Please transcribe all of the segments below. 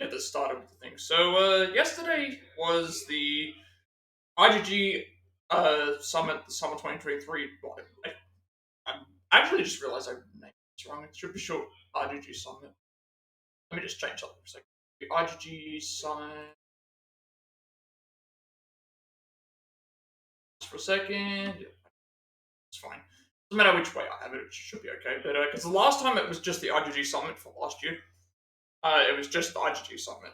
get this started with the thing. So, yesterday was the RGG Summit, the Summer 2023. Well, I actually just realized I named this wrong. It should be short RGG Summit. Let me just change something for a second. The RGG Summit. Just for a second. Yeah, it's fine. Doesn't matter which way I have it, it should be okay. But, because the last time it was just the RGG Summit for last year. It was just the RGG Summit.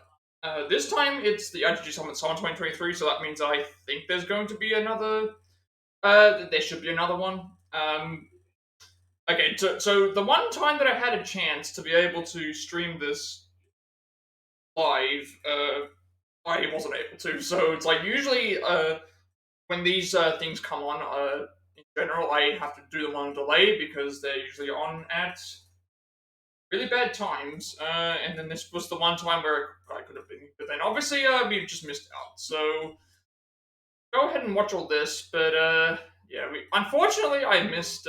This time it's the RGG Summit Summer 2023, so that means I think there's going to be another. There should be another one. Okay, so the one time that I had a chance to be able to stream this live, I wasn't able to. So it's like usually when these things come on, in general, I have to do them on a delay because they're usually on at really bad times, and then this was the one time where I could have been, but then obviously we just missed out. So go ahead and watch all this, but yeah, we unfortunately I missed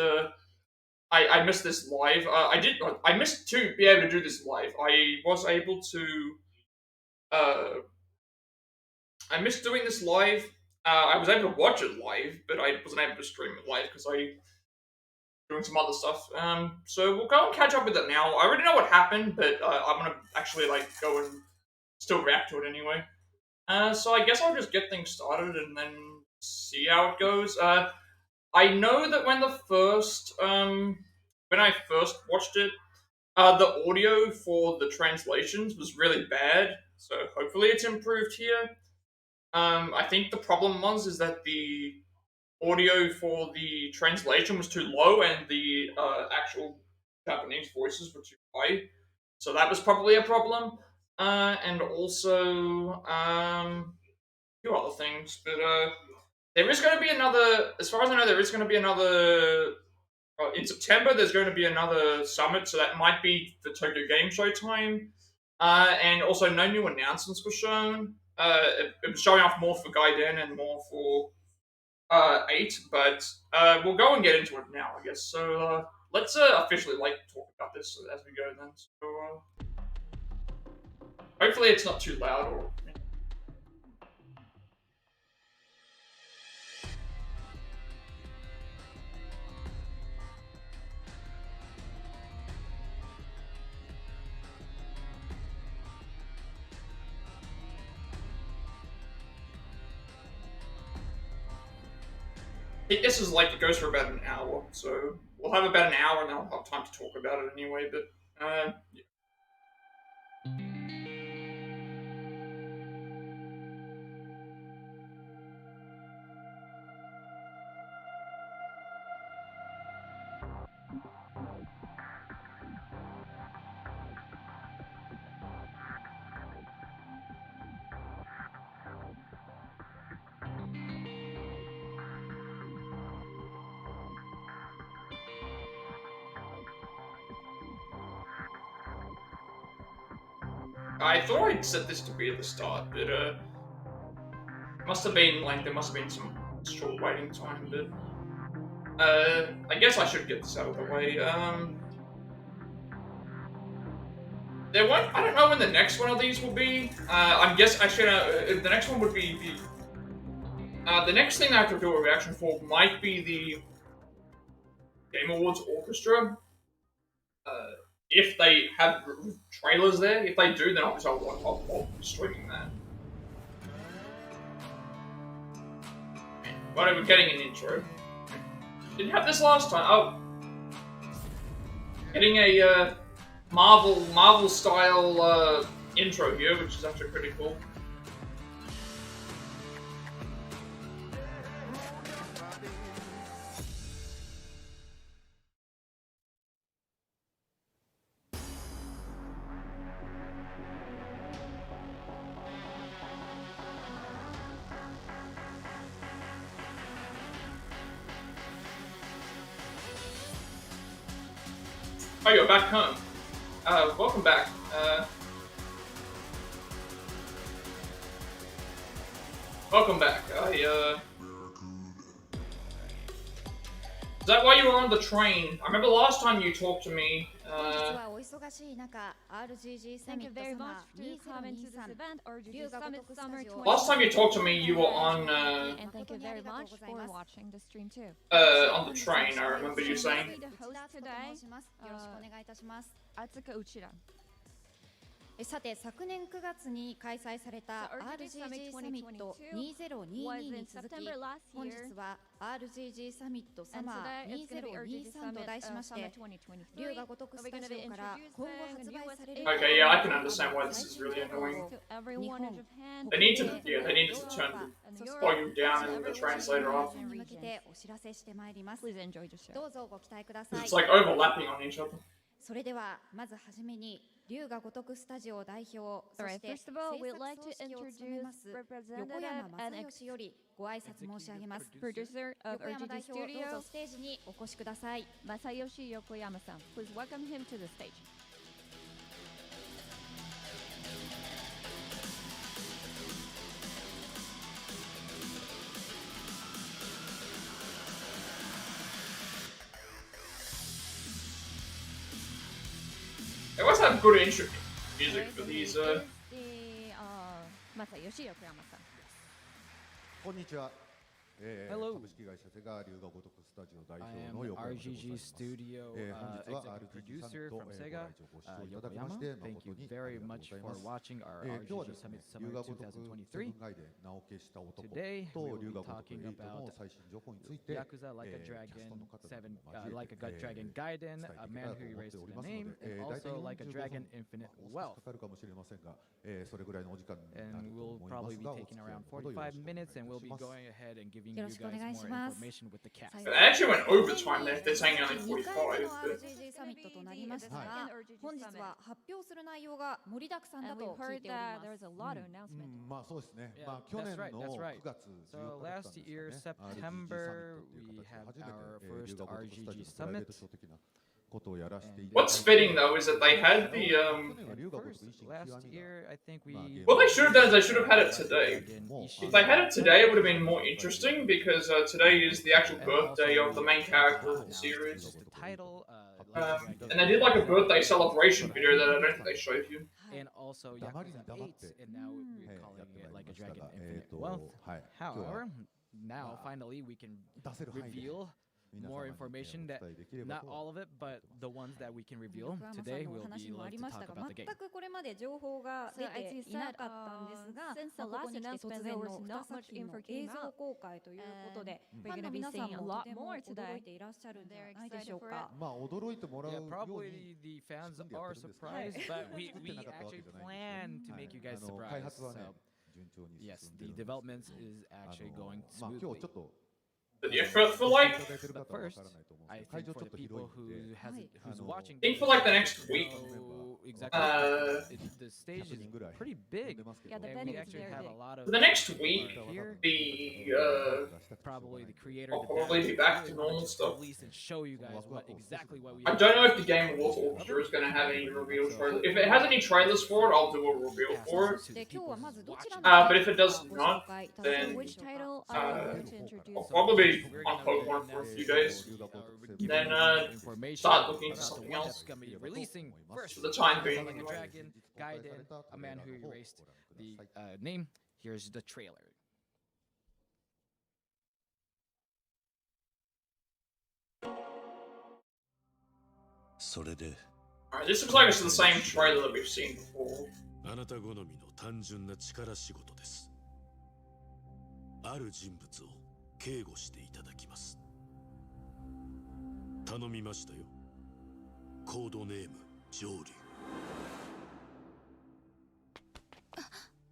I missed this live. I missed to be able to do this live. I was able to uh I missed doing this live. I was able to watch it live, but I wasn't able to stream it live because I doing some other stuff. So we'll go and catch up with it now. I already know what happened, but I'm gonna actually like go and still react to it anyway. So I guess I'll just get things started and then see how it goes. I know that when I first watched it, the audio for the translations was really bad. So hopefully it's improved here. I think the problem is that the audio for the translation was too low and the actual Japanese voices were too high. So that was probably a problem. And also a few other things. But there is going to be another, as far as I know, there is going to be another. In September, there's going to be another summit, so that might be the Tokyo Game Show time. And also, no new announcements were shown. It was showing off more for Gaiden and more for 8, but we'll go and get into it now, I guess. So let's officially talk about this as we go then. So hopefully it's not too loud or. This is it goes for about an hour, so we'll have about an hour and I'll have time to talk about it anyway. But yeah. I thought I'd set this to be at the start, but must have been there must have been some short waiting time. But I guess I should get this out of the way. There won't. I don't know when the next one of these will be. I'm guess actually the next one would be the next thing I have to do a reaction for might be the Game Awards Orchestra. If they have trailers there, if they do, then obviously I'll be streaming that. But we're getting an intro. Didn't have this last time. Oh, getting a Marvel style intro here, which is actually pretty cool. Oh, you're back home. Welcome back. Welcome back. Is that why you were on the train? I remember last time you talked to me, RGG Thank you Summit very much Fall for coming to this event, RGG Summit Summer Last time you talked to me, you were on And thank you very much for watching the stream too. on the train. I remember you saying. The host today, Atsuka Uchida. さて昨年9月に開催された RGG サミット2022に続き本日は RGG サミットサマー2023と題しまして龍が如くスタジオから今後発売される Okay, yeah, I can understand why this is really annoying. They need to turn the volume down in the translator off. に向けてお知らせしてまいります。 Please enjoy the show. どうぞご期待ください。 It's like overlapping on each other. それではまずはじめに龍が如くスタジオ代表そして制 First of all, 作 we'd like 総 to 指揮を務めます introduce 横山 representative and 正義よりご挨拶申し上げます。 producer of 横山代 RGG 表どうぞ Studio, ステージにお越しください。 Masayoshi Yokoyama-san. Please welcome him to the stage. They always have good intro music for these. Masayoshi Yokoyama-san. こんにちは。Hello. 株式会社セガ龍が如くスタジオ代 I 表 am の横山でござい RGG ます。 Studio 本日は executive RGG サミ producer ット from ご Sega, 来場ご視聴いただきま Yokoyama. して Thank 誠 you にあり very がとう much ござい for ます。 watching our 今日は RGG ですね Summit 龍 Summer が如くセブ 2023. ンガイで名を消した男 Today と we will 龍 be が如く talking 8の about 最新情報について Yakuza Like a キャスト Dragon の方々 7, も交 Like a えて Dragon Gaiden, 伝え a ていけ man たらと who 思っ erased ており the ますの name, で、 and 大体 also Like a 45 Dragon 分 Infinite か Wealth. かるかもしれませんが、それぐらいのお時間になる And と we'll 思いま probably す be が、お taking 付き合い around のほどよろしくお 45 願い minutes, い and た we'll し be ます。 going ahead and giving you よろしくお guys 願い more します。 information with the cast. They actually went overtime there if they're saying only 2回目の 45. But RGG サミットとなりましたはいが本日は発表する内容が盛りだくさんだ And と we've 聞い heard ており that ま there's す。 a lot of announcement. まあそうですね。 Yeah, まあ去 that's 年 right, の that's right. 9月 So 14日だったん last です year, かね。September, RGG we サミッ had トっていう our 形で、龍 first が如くスタジ RGG オプライベー Summit. トショー的なことをやらせていただいて。 what's fitting though is that they had the 去年は龍が如く First, 維新 last 極みが year, I think we. What they should have done is they should have had it today. Dragon If they had it Ishii. today, it would have been more interesting because today is the actual And birthday also of the main character of the announced series. just the title, Like a Dragon And they did like a Infinite birthday celebration video that I don't think they Infinite showed you. and also 黙りに Yakuza 黙っ 8, て and now we're や calling ってま it いり Like ま a した Dragon が、 Infinite Wealth. はい、今日は However, now finally we can 出せる範囲で reveal 皆 more 様に information お that 伝えできれば not と all of it, but the ones that we can reveal 横山さん today のお will 話 be もあ like り to ました talk が about the game. 全くこれまで情報が出 So as て you いな said, かったんですが since the ここ last に来て announcement, 突 there 然 was の not 2 much 作品の info 映 came 像 out. 公開ということで And ファン we're の gonna be 皆さん seeing a も lot とても more 驚 today. いていらっしゃるんじゃ They're ないでしょう excited for か。まあ驚いてもらう Yeah, ように probably the fans are surprised, but we 作ってなかったわけ actually じゃないんですよ。 plan to make you guys 開 surprised. 発はね So 順調に yes, 進んで the るんです development is actually going まあ今日 smoothly. ちょっと The effort for ご視 like 聴いただいてる But 方はわ first, からないと思うん I ですけど、会 think 場 for ちょっ the と people 広いんで、 who has who's watching, think for like the next week. so exactly, the stage 100 is 人ぐらい pretty 呼ん big, でますけど Yeah, the and venue we is actually very have big. a lot of For the next people week, here. the Probably the creator I'll of the probably be demo back to really normal wanted stuff. release and show you guys what exactly what we I don't know if the Game Awards Orchestra is going to have any reveal trailers. If it has any trailers for it, I'll do a reveal for it. で今日はまずどちらの But if it does ご not, 紹介いただけ then る So で which しょうか。 title are you going to introduce? I'll probably be on Pokemon for a few days. Then, start looking for something else. That's gonna be releasing first. For the time being, Like a anyway. Dragon, Gaiden, a man who erased the name. Here's the trailer. それで Alright, this looks like it's the same trailer that we've seen before. あなた好みの単純な力仕事です。ある人物を警護していただきます。頼みましたよ。コードネーム上流。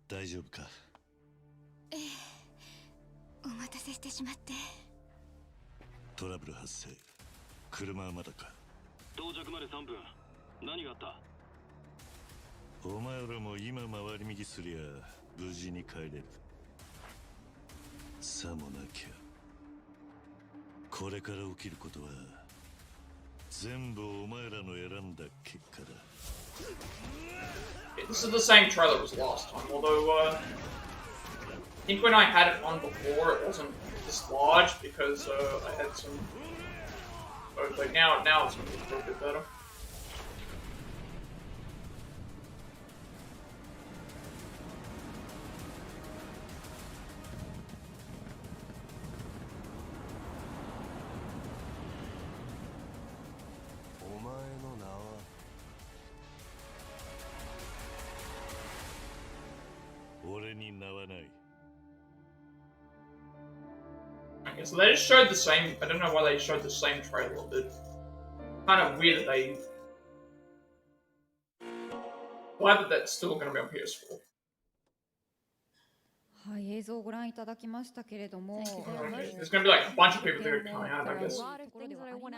大丈夫か。お待たせしてしまって。トラブル発生。車はまだか。到着まで3分。何があった？お前らも今回り右すりゃ無事に帰れる。さもなきゃこれから起きることは全部お前らの選んだ結果だ。 This is the same trailer as last time, although I think when I had it on before, it wasn't this large because I had some. But now it's a little bit better. れに名はない。 Okay, so they just showed the same. I don't know why they showed the same trailer, but kind of weird that they. Glad that that's still going to be on PS4. はい、映像をご覧いただきましたけれども、 There's going to be like a bunch of people that are coming out, I guess. ところではありま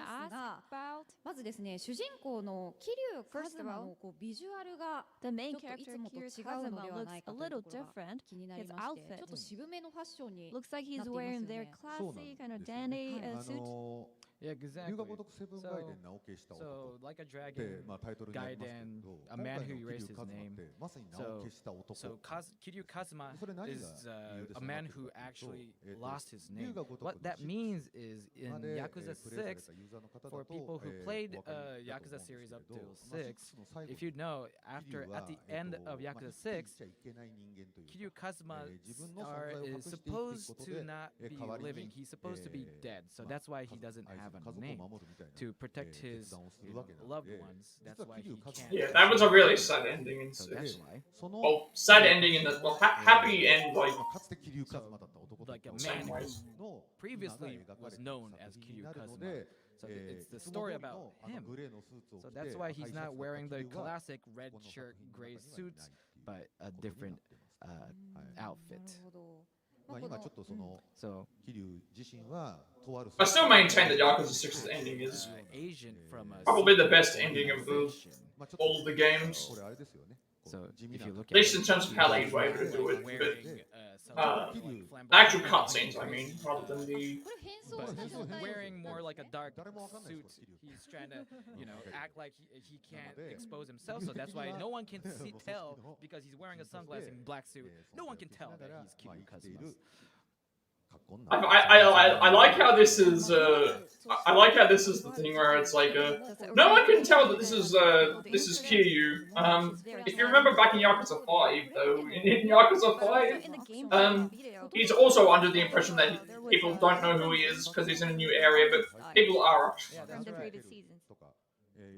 すが、まずですね、主人公の桐生一馬のこうビジュアルが The ち main ょっとい character つもと違 Kiryu うので Kazuma はな looks いか a という little ところが different. 気になり His まして、 outfit ちょっと渋めのファッションに looks like he's なっていますよ wearing ね。 their classy kind of dandy suit. Yeah, exactly. 龍が如くセブンガイデン名を消した So, 男 like a って dragon, まあタイトルになりますけ Gaiden, ど、 a 今 man 回 who の erased 桐生 his 一馬っ name. てまさに名を消した男。 So Kiryu Kazuma それ何が is 理由で a そうな man ってる who かというと actually 龍 lost his が name. 如く What の that シ means is ま in で Yakuza プレイされ 6, たユーザーの方 for だと people who お played 分かりだと Yakuza 思うんですけ series れ up ど、 to まあ 6, 6の最後 if you know, 桐 after 生は at the end of まあ Yakuza 言っ 6, ていちゃいけない人間という Kiryu か、 Kazuma 自分の存在を隠 is して生きていくこ supposed と to で not be 代わり living. に He's supposed to be dead, so ま that's why あ he doesn't 愛す have る a 家族 name を守るみたいな to protect 決 his 断をす you るわけな know, の loved で、 ones. 実 That's は why 桐 he 生一 can't. 馬 Yeah, that was a really sad ending. In, So that's why. その well, sad ending in the well, happy end like まあかつて桐生一馬だった男と Like a の man who の previously 今が描か was れている known 作 as 品に Kiryu なるの Kazuma. で、 So it's the いつも story 通り about の him. グレーのスーツを So 着て that's why 赤い he's シャツ not だった wearing the 桐生は classic red この shirt, 作品の gray 中にはいない suits, っていう but a ことに different なってます。 outfit. なるほど。まあ今ちょっとその So 桐生自身はとある I still maintain that Yakuza 6's ending is Asian from a probably the best ending of the, civilization. まあちょっと all the games. これあれですよね。 So 地味 if な you look At least in terms of how they he's were able to do it, wearing, but some uh, like the flamboyant actual clothes. cutscenes, I mean, rather than the これ変装 But した he's 状態 wearing more like a dark 誰もわかんないで suit. すこれ桐生 He's trying to, you know, act like he can't なので expose himself. So that's why no one can see tell because he's wearing a sunglass and black suit. No one can tell that he's Kiryu Kazuma. I like how this is I like how this is the thing where it's like no one can tell that this is Kiryu. If you remember back in Yakuza 5 though, in Yakuza 5 he's also under the impression that people don't know who he is because he's in a new area, but people are. Yeah, From that's the right. previous seasons.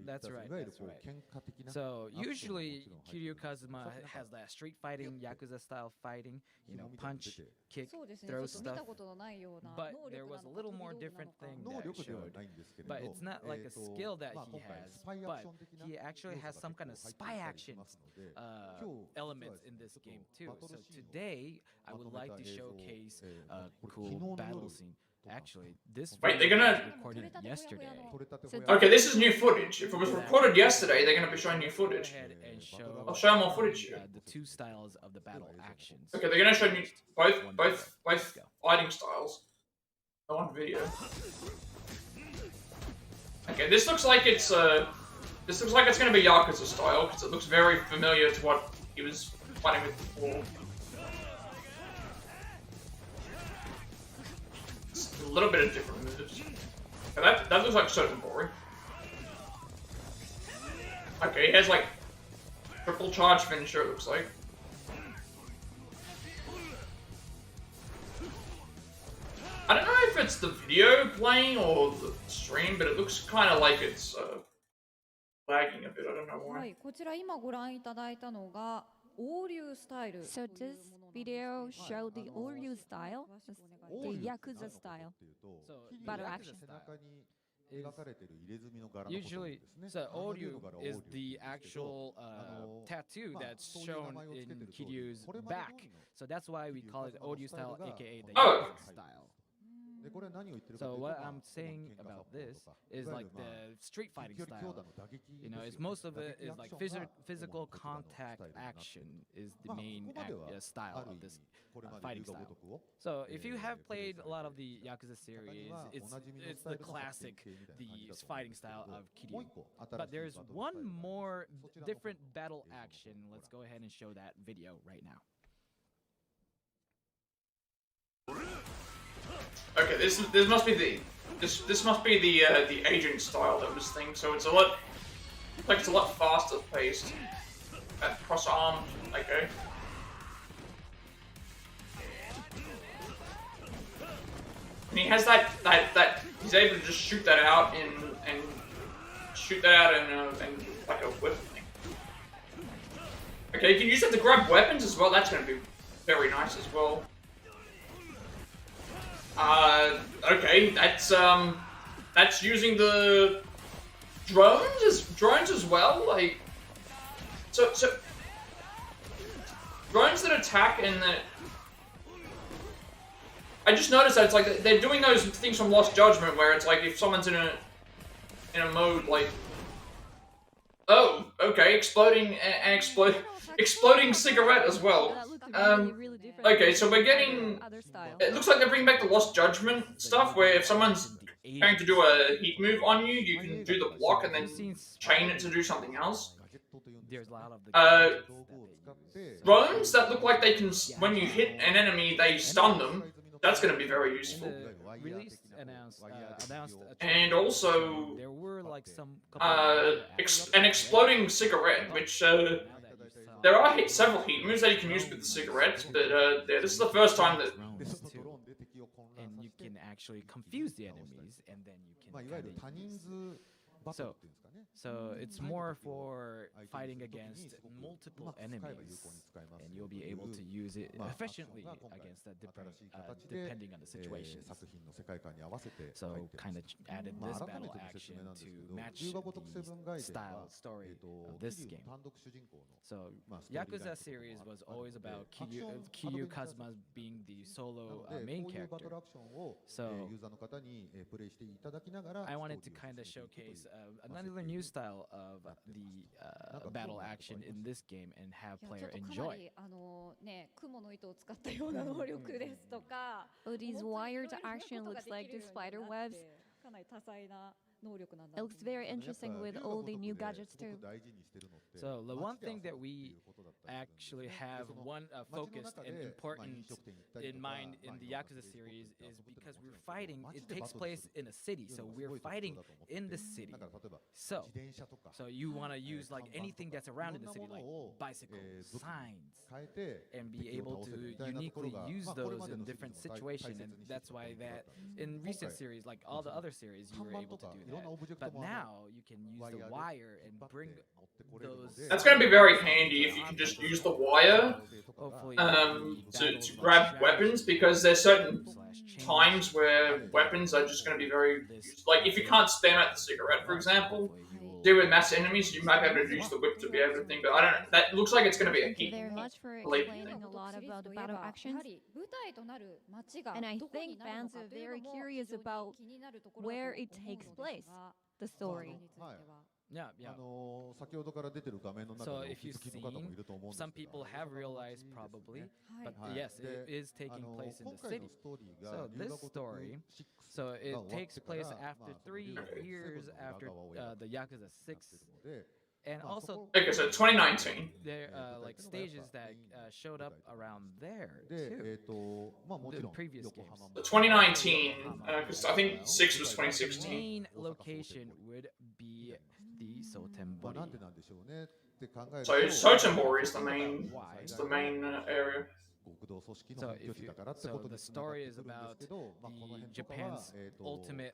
That's right, that's right. So usually Kiryu Kazuma has that street fighting, Yakuza style fighting, you know, punch, kick, そうですね、ちょ throw っと見た stuff. ことのないような But 能 there 力な was の a か little 特 more 技な different のか thing 能 that 力では showed. ないんですけれど、 But it's not like a skill that まあ he 今回 has, スパイアク but ション的な he actually 要素 has が some 結 kind 構 of 入って spy たり action しますので、 elements in this game too. バトル So シーンを today I would like to まとめた映像を showcase まあ a これ昨日の cool 夜 battle scene. Actually, this Wait, they're video gonna- was recorded yesterday. 撮れたて So ほや Okay, this is new footage. If it was recorded yesterday, they're going to be showing new Go footage. ahead and I'll show show more footage here. the two styles of the battle actions. Okay, they're going to show me both One by one. both Go. fighting styles. I want video. Okay, this looks like it's going to be Yakuza style because it looks very familiar to what he was fighting with before. It's a little bit of different moves. Okay, that looks like so boring. Okay, he has like triple charge finisher. It looks like. I don't know if it's the video playing or the stream, but it looks kind of like it's lagging a bit. I don't know は why. い、こちら今ご覧いただいたのが王流スタイル So という this ものなんです video けど show the Oryu style, 詳しくお願いします the 王流 Yakuza style. っていうと So 桐生 battle の action 背中に描かれている入れ墨の柄のこと Usually, ですね。 so あの竜 Oryu の柄を is 王竜 the って言うんですけど actual の tattoo まあ that's そういう名 shown 前をつけ in てる通り Kiryu's これまで back. 通りの So that's why we call it Oryu style, Kazuma aka the Oh. Yakuza style. でこれは何を言ってるか So というと、 what まあ I'm saying この喧嘩 about 殺法 this とか is いわ like ゆるまあ the street 近 fighting 距離強 style. 打の打撃 You know, で it's すよね most of 打 it 撃 is アク like ションが physical 主な手段のスタイ contact ルになってい action る is the まあ main ここまでは style ある of 意味 this これまで fighting 龍が style. 如くを So if you have プレイ played さ a lot れ of the Yakuza 中に series, は it's おなじみの it's スタイ the ルの発 classic, 展系みたいな感 the じだと思うん fighting ですけ style ど of もう Kiryu. 一個 But 新 there's しいバトルスタイル one があります more そちらの different 方 battle の映像を action. ご覧 Let's go ahead and show that video right now. Okay, this must be this must be the agent style that was thing. So it's a lot like it's a lot faster paced. Cross armed, okay. And he has that he's able to just shoot that out and shoot that out in like a weapon thing. Okay, you can use it to grab weapons as well. That's gonna be very nice as well. Okay, that's using the drones as well. Like, so drones that attack and that. I just noticed that it's like they're doing those things from Lost Judgment where it's like if someone's in a mode like, oh, okay, exploding cigarette as well. Okay, so we're getting. It looks like they're bringing back the Lost Judgment stuff where if someone's trying to do a heat move on you, you can do the block and then chain it to do something else. There's a lot of the drones that look like they can, when you hit an enemy, they stun them. That's going to be very useful. Release announced and also there were like some an exploding cigarette, which there are several heat moves that you can use with the cigarettes, but yeah, this is the first time that. And you can actually confuse the enemies, and then you can. So it's more for fighting against multiple enemies, and you'll be able to use it efficiently against the different, depending on the situations. So kind of added this battle action to match the style story of this game. So Yakuza series was always about Kiryu Kazuma being the solo main character. So I wanted to kind of showcase another new style of the battle action in this game and have player enjoy. Oh, these wired action looks like the spider webs. It looks very interesting with all the new gadgets too. So the one thing that we actually have focused and important in mind in the Yakuza series is because we're fighting, it takes place in a city, so we're fighting in the city. So you want to use like anything that's around in the city, like bicycles, signs, and be able to uniquely use those in different situations. And that's why that in recent series, like all the other series, you were able to do that. But now you can use the wire and bring those. That's going to be very handy if you can just use the wire to grab weapons, because there's certain times where weapons are just going to be very like if you can't spam at the cigarette, for example, deal with mass enemies, you might be able to use the whip to be able to think. But I don't know. That looks like it's going to be a heat. Thank you very much for explaining a lot about the battle actions. And I think fans are very curious about where it takes place, the story. Yeah. So if you've seen, some people have realized probably, but yes, it is taking place in the city. So this story, so it takes place after 3 years after the Yakuza 6. And also, okay, so 2019. There like stages that showed up around there too. The previous games. 2019, because I think 6 was 2016. The main location would be the Sotenbori. So Sotenbori is the main area. So the story is about Japan's ultimate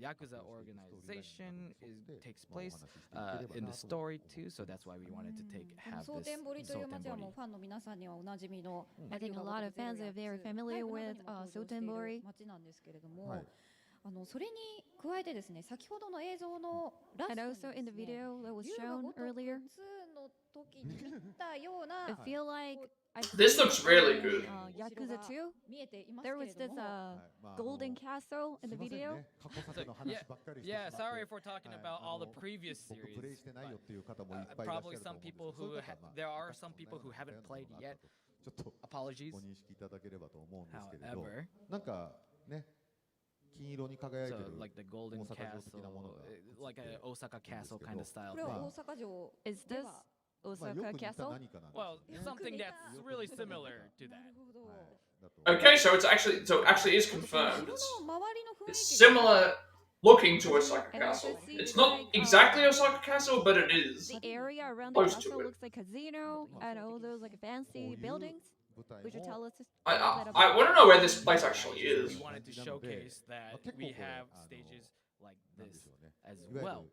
Yakuza organization takes place in the story too, so that's why we wanted to have this Sotenbori. I think a lot of fans are very familiar with Sotenbori. それに加えてですね、先ほどの映像のラストにですね、 And also in the video that was shown earlier, 2の時に見たような I feel like This looks really good. Yakuza 2, there was this golden castle in the video. Yeah, sorry if we're talking about all the previous series. Probably some people who there are some people who haven't played yet. Apologies. However, so like the golden castle, like an Osaka castle kind of style thing. Is this Osaka castle? Well, something that's really similar to that. Okay, so it actually is confirmed. It's similar looking to Osaka Castle. It's not exactly Osaka Castle, but it is. The area around the castle looks like casino and all those like fancy buildings. Would you tell us? I want to know where this place actually is. We wanted to showcase that we have stages like this as well.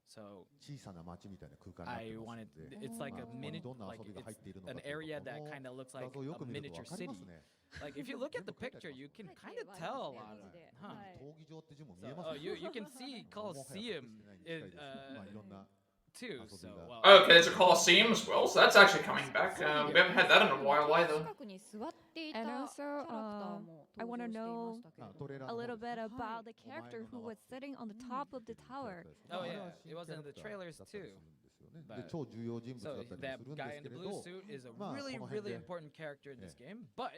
So 小さな街みたいな空間になって I ます wanted ので、 it's like ま a あここに minute どんな like 遊びが入 it's っているのか an という area こと that も kind of looks 画 like 像をよ a く見ると miniature 分かりま city. すね。 Like if you look at the picture, you can kind of tell a lot of it, huh? 闘技場って字も見 So, えます oh, ね。 you can see もはや Colosseum 隠してないに in, 近いですけど、まあいろんな too. So well, Okay, there's a Colosseum as well, so that's actually coming back. We haven't had that in a while either. And also, I want to know あトレーラー a の方 little ですね bit about the character who was sitting on the top of the tower. Oh, yeah, it was in the trailers too. で But- 超重要人物だ so ったり that もするんで guy す in け the れ blue ど、 suit is a Ma, really, この辺で- really important character in this game, but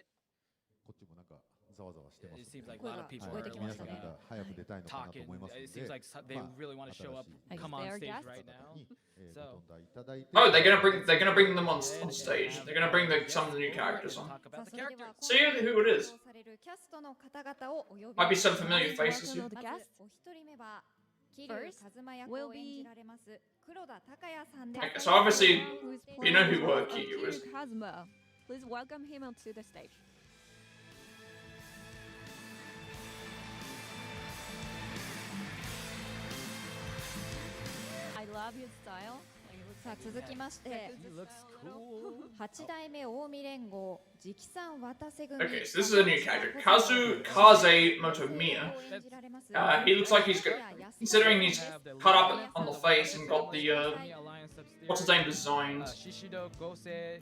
こっちもなんかざわざわしてます it の seems で、 like a lot of people はい are 皆 like さんが早く出たいのかなと talking. 思いますの It で、 seems like they Ma, really want to show up, 新しい come on Their stage guest? right 方 now. に、So- ご飛んだいただいて、 Oh, they're gonna bring them on stage. They're gonna bring some of the new characters on. Talk about the characters. See who it is. Might be some familiar Please faces here. welcome the guests. First will be Okay, so obviously, who's you know playing who the role of Kiryu is. Kiryu Kazuma. Please welcome him onto the stage. I love his style. Like, it looks さあ like he's 続きまして He looks cool. 8代目近江連合直参渡瀬組 Okay, so this is a new character. Kaze Motomiya. He looks like he's got, considering he's cut up on the face and got the, what's his name designed. Shishido Gose.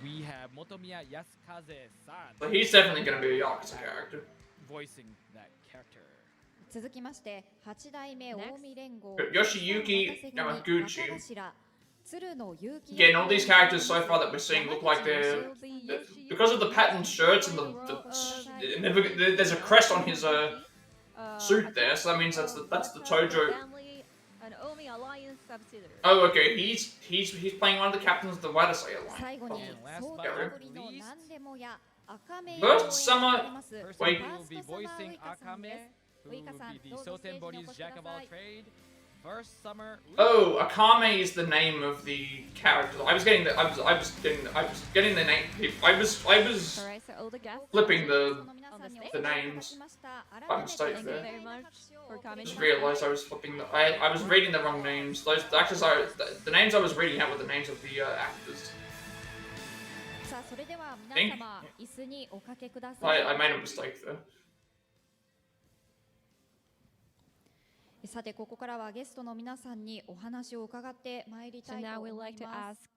We have Motomiya Yasukaze-san So he's definitely gonna be a Yakuza character. voicing that character. 続きまして8代目近江連合 Yoshiyuki 直参渡瀬 Yamaguchi. 組若頭鶴野祐希 Again, all these characters so far that we're seeing look like they're, will be Yoshi because of the patterned shirts and there's a crest on his suit there, so that means that's the Tojo. Family, an Omi Alliance subsidiary. Oh, okay, he's playing one of the captains of the Wadasei 最後に Alliance. And last 総 but 理 not 残りの least, 何でもや赤目 First summer- First Wait. we will be voicing Akame, who will be the Sotenbori's jack of all trade. First summer. Oh, Akame is the name of the character. I was getting the name. I was Alright, so all the guests. flipping the the names. By mistake Thank you there. very much for coming. Just realized I was flipping the. I was reading the wrong names. Those actors are the names I was reading out were the names of the actors. さあそれでは皆様椅子におかけくださ I い made a mistake there. さてここからはゲストの皆さんにお話を伺ってまいり So たいと now 思 we'd い like to ます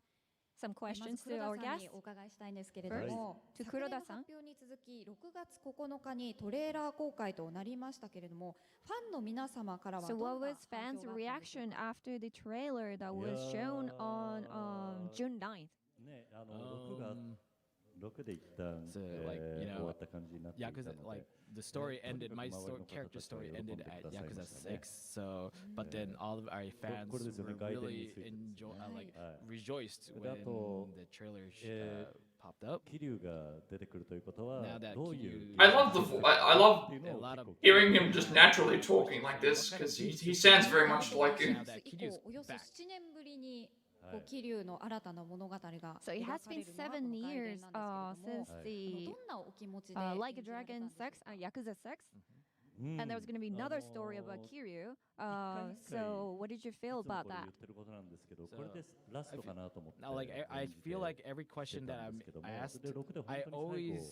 ask some まず questions 黒 to 田 our さん guests. にお伺いしたいんですけれど First, も to 昨年の Kuroda 発 さん。表に続き6月9日にトレーラー公開となりましたけれどもファンの皆様からは So ど what んな was 反 fans' 響があったんでしょう reaction か after the trailer that was shown on June 9th? ね、6が Um, 6で一旦、 So, like, you know, 終わった感じになっていたの Yakuza, で、 like the story ended. My とにかく周りの方 character たちは story 喜んで ended くだ at さいま Yakuza したね。 6. So, but then all of our fans これですよね、 were ガイデンに really ついてですね。 like はい rejoiced で、あ when と、 the trailer eh, popped up. 桐生が出てくるということは Now that どういう Kiryu- I love the I love っていうのを a lot of 結構 hearing him just naturally talking like this because he sounds very much like him. Now that 以 Kiryu's 降およそ back. 7年ぶりにはい桐生の新たな物語が So it 描 has かれ been るのはこ 7の外伝 years なんですけれども since the どんなお気持ちで Like a 演じられたん Dragon ですか 6, Yakuza 6, うん and there was going to be another story about Kiryu. So what did you feel いつも about これ that? 言ってることなんですけど、 So, これでラストかなと思って Now, like I 演じて feel like every question 出 that たんですけども、 I asked, で6で本 I 当に最 always 後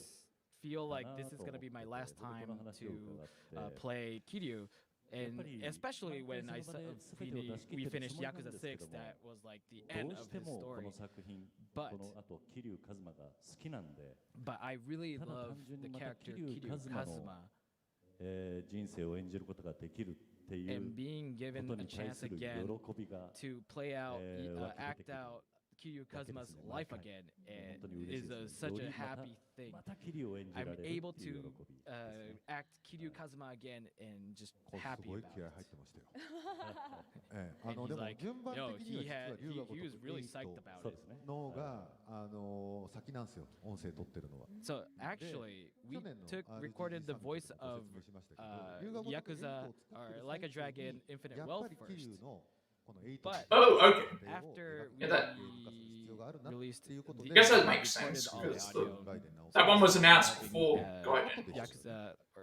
feel か like な this is と gonna 思って be my て、 last でこ time の話を to 伺って、 play Kiryu. And やっぱり especially when I その場で saw 全てを出し切 we ってる finished つもりなん Yakuza ですけ 6, ども、 that was like the ど end う of して his もこ story. の作品、 But このあと桐生一馬が好きなんで、 but I really ただ love 単純 the にまた character 桐生 Kiryu 一馬の Kazuma 人生を演じることができるってい and う being こ given と a に対 chance する喜 again びが to play out, 湧き出 act てくる out Kiryu Kazuma's ですね。 life 毎回 again 本当 and に嬉しい is ですね。 such よ a りまた happy thing. また桐生を演じられ I'm るって able いう喜 to びですね。 act Kiryu Kazuma again and just これす happy ごい about 気合 it. 入ってましたよ。ええ And で he's も like, 順番 yo, 的に he は had 実は龍 he, が如 he was く really 8 psyched about そう it. ですね。のが先なんですよ。音声取ってるのは。 So actually, we 去年の took RGG recorded the サミット voice でご of 説明しましたけど、龍が如く Yakuza 8を作って or る Like a 最中 Dragon に Infinite やっ Wealth ぱり桐 first. 生のこの8 But の Oh, okay. 過程を After 描く Yeah, that- ゲーム化する必要があるなっ released ていうこと the- で I guess that we makes recorded sense, all the because audio Gaiden 直す that one was announced having, before Gaiden. Yakuza or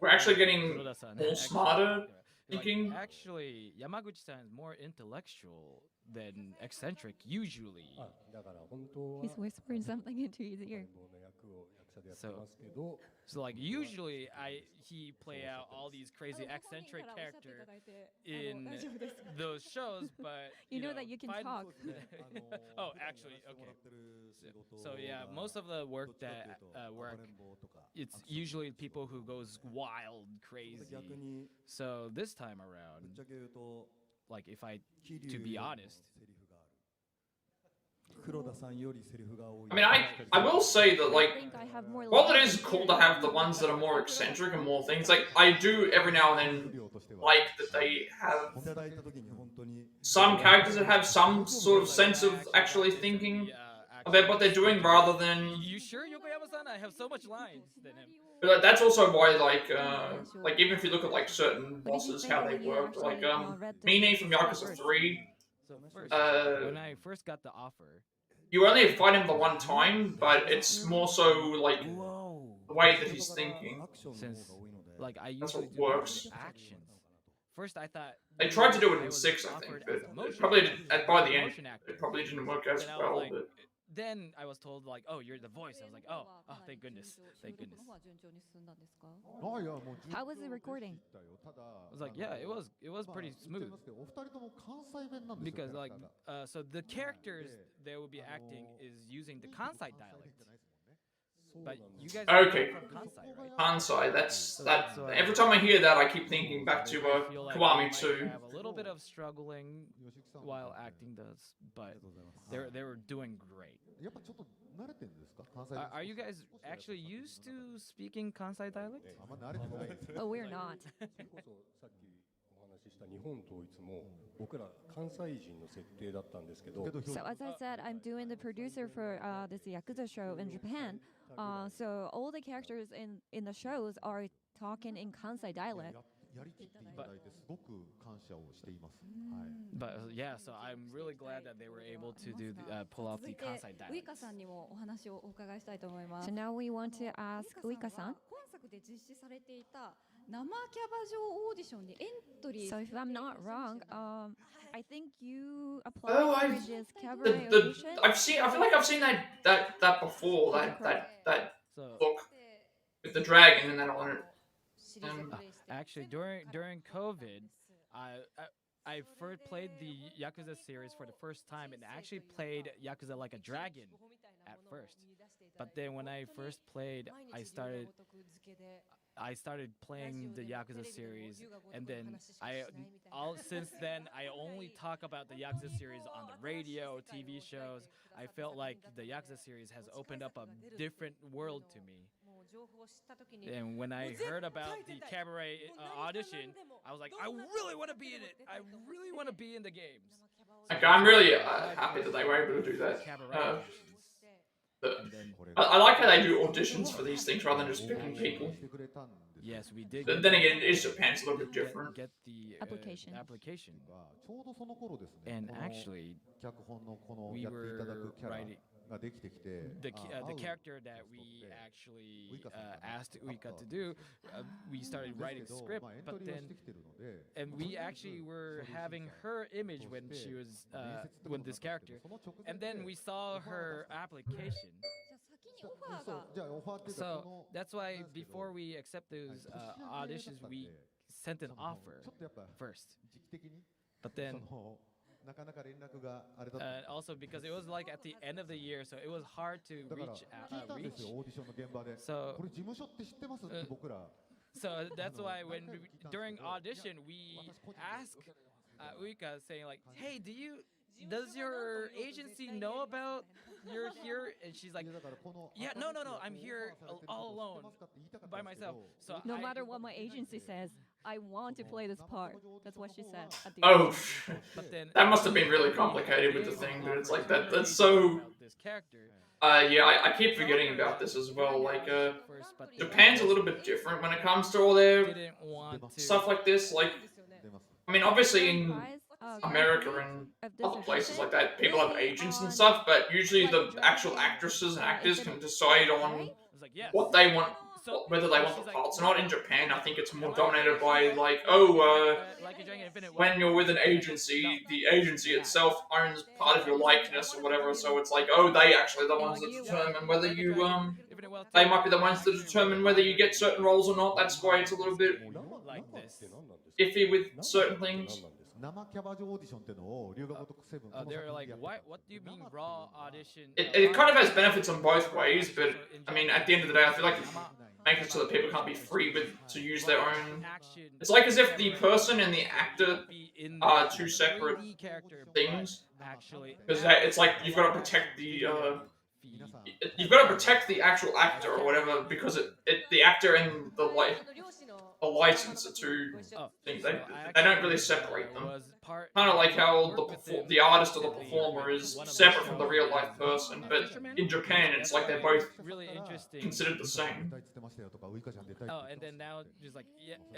we're actually getting all smarter thinking. Actually, Yamaguchi-san is more intellectual than eccentric usually. He's whispering something into his ear. So like usually he play out all these crazy eccentric character in those shows, but you know that you can talk. Oh, actually, okay. So yeah, most of the work that it's usually people who goes wild, crazy. So this time around, like if to be honest. I mean, I will say that, like, while it is cool to have the ones that are more eccentric and more things, like, I do every now and then like that they have some characters that have some sort of sense of actually thinking about what they're doing rather than... You sure, Yokoyama-san? I have so much lines than him. But that's also why, like even if you look at, like, certain bosses, how they work, like, Mine from Yakuza 3... So first, when I first got the offer, you only fight him the one time, but it's more so like the way that he's thinking. Since like I That's usually what do works. actions. First, I thought They tried to do it in 6, I think, but it probably by the end it probably didn't work as well. Like, but then I was told like, "Oh, you're the voice." I was like, "Oh, thank goodness, thank goodness." How was the recording? I was like, "Yeah, it was pretty smooth." Because like, so the characters they will be acting is using the Kansai dialect. But you guys are okay, from Kansai, right? Kansai. That. Every time I hear that, I keep thinking back to Kiwami 2. Have a little bit of struggling while acting this, but they were doing great. Are you guys actually used to speaking Kansai dialect? Oh, we're not. So as I said, I'm doing the producer for this Yakuza show in Japan. So all the characters in the shows are talking in Kansai dialect. But yeah, so I'm really glad that they were able to pull off the Kansai dialect. So now we want to ask Uika-san. So if I'm not wrong, I think you applied for this cabaret audition. I feel like I've seen that before. That book with the dragon and then on it. Actually, during COVID, I first played the Yakuza series for the first time and actually played Yakuza Like a Dragon at first. But then when I first played, I started playing the Yakuza series, and then since then I only talk about the Yakuza series on the radio, TV shows. I felt like the Yakuza series has opened up a different world to me. And when I heard about the cabaret audition, I was like, I really want to be in it. I really want to be in the games. Okay, I'm really happy that they were able to do that. I like how they do auditions for these things rather than just picking people. Yes, we did. But then again, Japan's a little bit different. Get the application. And actually, we were writing the character that we actually asked Uika to do. We started writing the script, but then, and we actually were having her image when she was when this character, and then we saw her application. So that's why before we accept those auditions, we sent an offer first. But then, also because it was like at the end of the year, so it was hard to reach. So that's why during audition we asked Uika saying like, "Hey, does your agency know about you're here?" And she's like, "Yeah, no, I'm here all alone by myself." So no matter what my agency says, I want to play this part. That's what she said at the end. But then that must have been really complicated with the thing, but it's like that's so. This character. Yeah, I keep forgetting about this as well. Like, Japan's a little bit different when it comes to all their stuff like this. Like, I mean, obviously in America and other places like that, people have agents and stuff, but usually the actual actresses and actors can decide on what they want whether they want the parts or not. In Japan, I think it's more dominated by like, when you're with an agency, the agency itself owns part of your likeness or whatever. So it's like, they actually the ones that determine whether you they might be the ones that determine whether you get certain roles or not. That's why it's a little bit like this. iffy with certain things. They're like, what do you mean raw audition? It kind of has benefits on both ways, but I mean, at the end of the day, I feel like it makes it so that people can't be free to use their own. It's like as if the person and the actor are two separate things. Because it's like you've got to protect you've got to protect the actual actor or whatever, because the actor and the license are two things. They don't really separate them. Kind of like how the artist or the performer is separate from the real life person, but in Japan it's like they're both really interesting, considered the same. Oh, and then now just like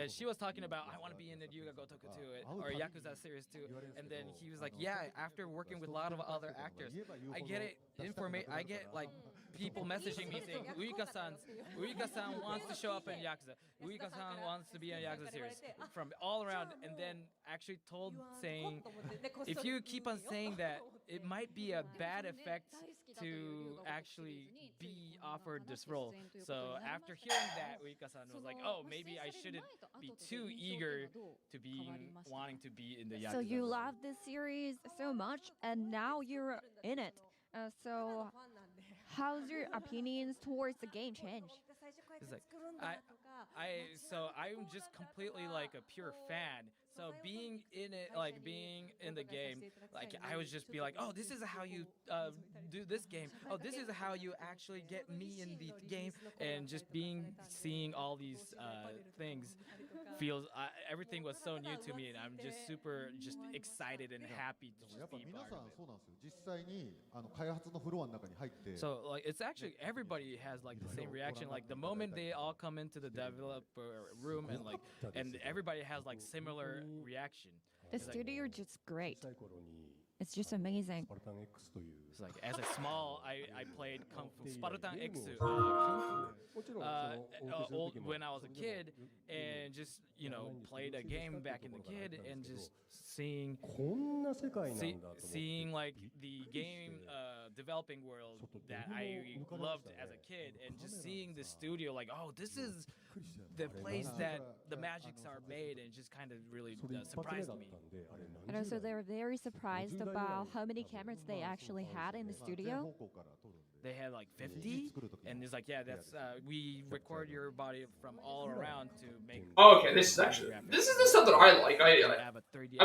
she was talking about I want to be in the Ryuga Gotoku too, or Yakuza series too, and then he was like, after working with a lot of other actors, I get I get like people messaging me saying Uika-san wants to show up in Yakuza, Uika-san wants to be in a Yakuza series from all around, and then actually saying if you keep on saying that, it might be a bad effect to actually be offered this role. So after hearing that, Uika-san was like, maybe I shouldn't be too eager to wanting to be in the Yakuza. So you love this series so much, and now you're in it. So how's your opinions towards the game change? It's like, I'm just completely like a pure fan. So being in it, like being in the game, like I would just be like, this is how you do this game. This is how you actually get me in the game. And just seeing all these things everything was so new to me, and I'm just super excited and happy to just be part of it. So like it's actually everybody has like the same reaction. Like the moment they all come into the developer room and everybody has like similar reaction. The studio is just great. It's just amazing. It's like as a small, I played Kung Fu Spartan X when I was a kid, and just played a game back in the kid, and just seeing like the game developing world that I loved as a kid, and just seeing the studio like, this is the place that the magics are made, and just kind of really surprised me. And also they're very surprised about how many cameras they actually had in the studio. They had like 50, and it's like, that's we record your body from all around to make. Okay, this is the stuff that I like. I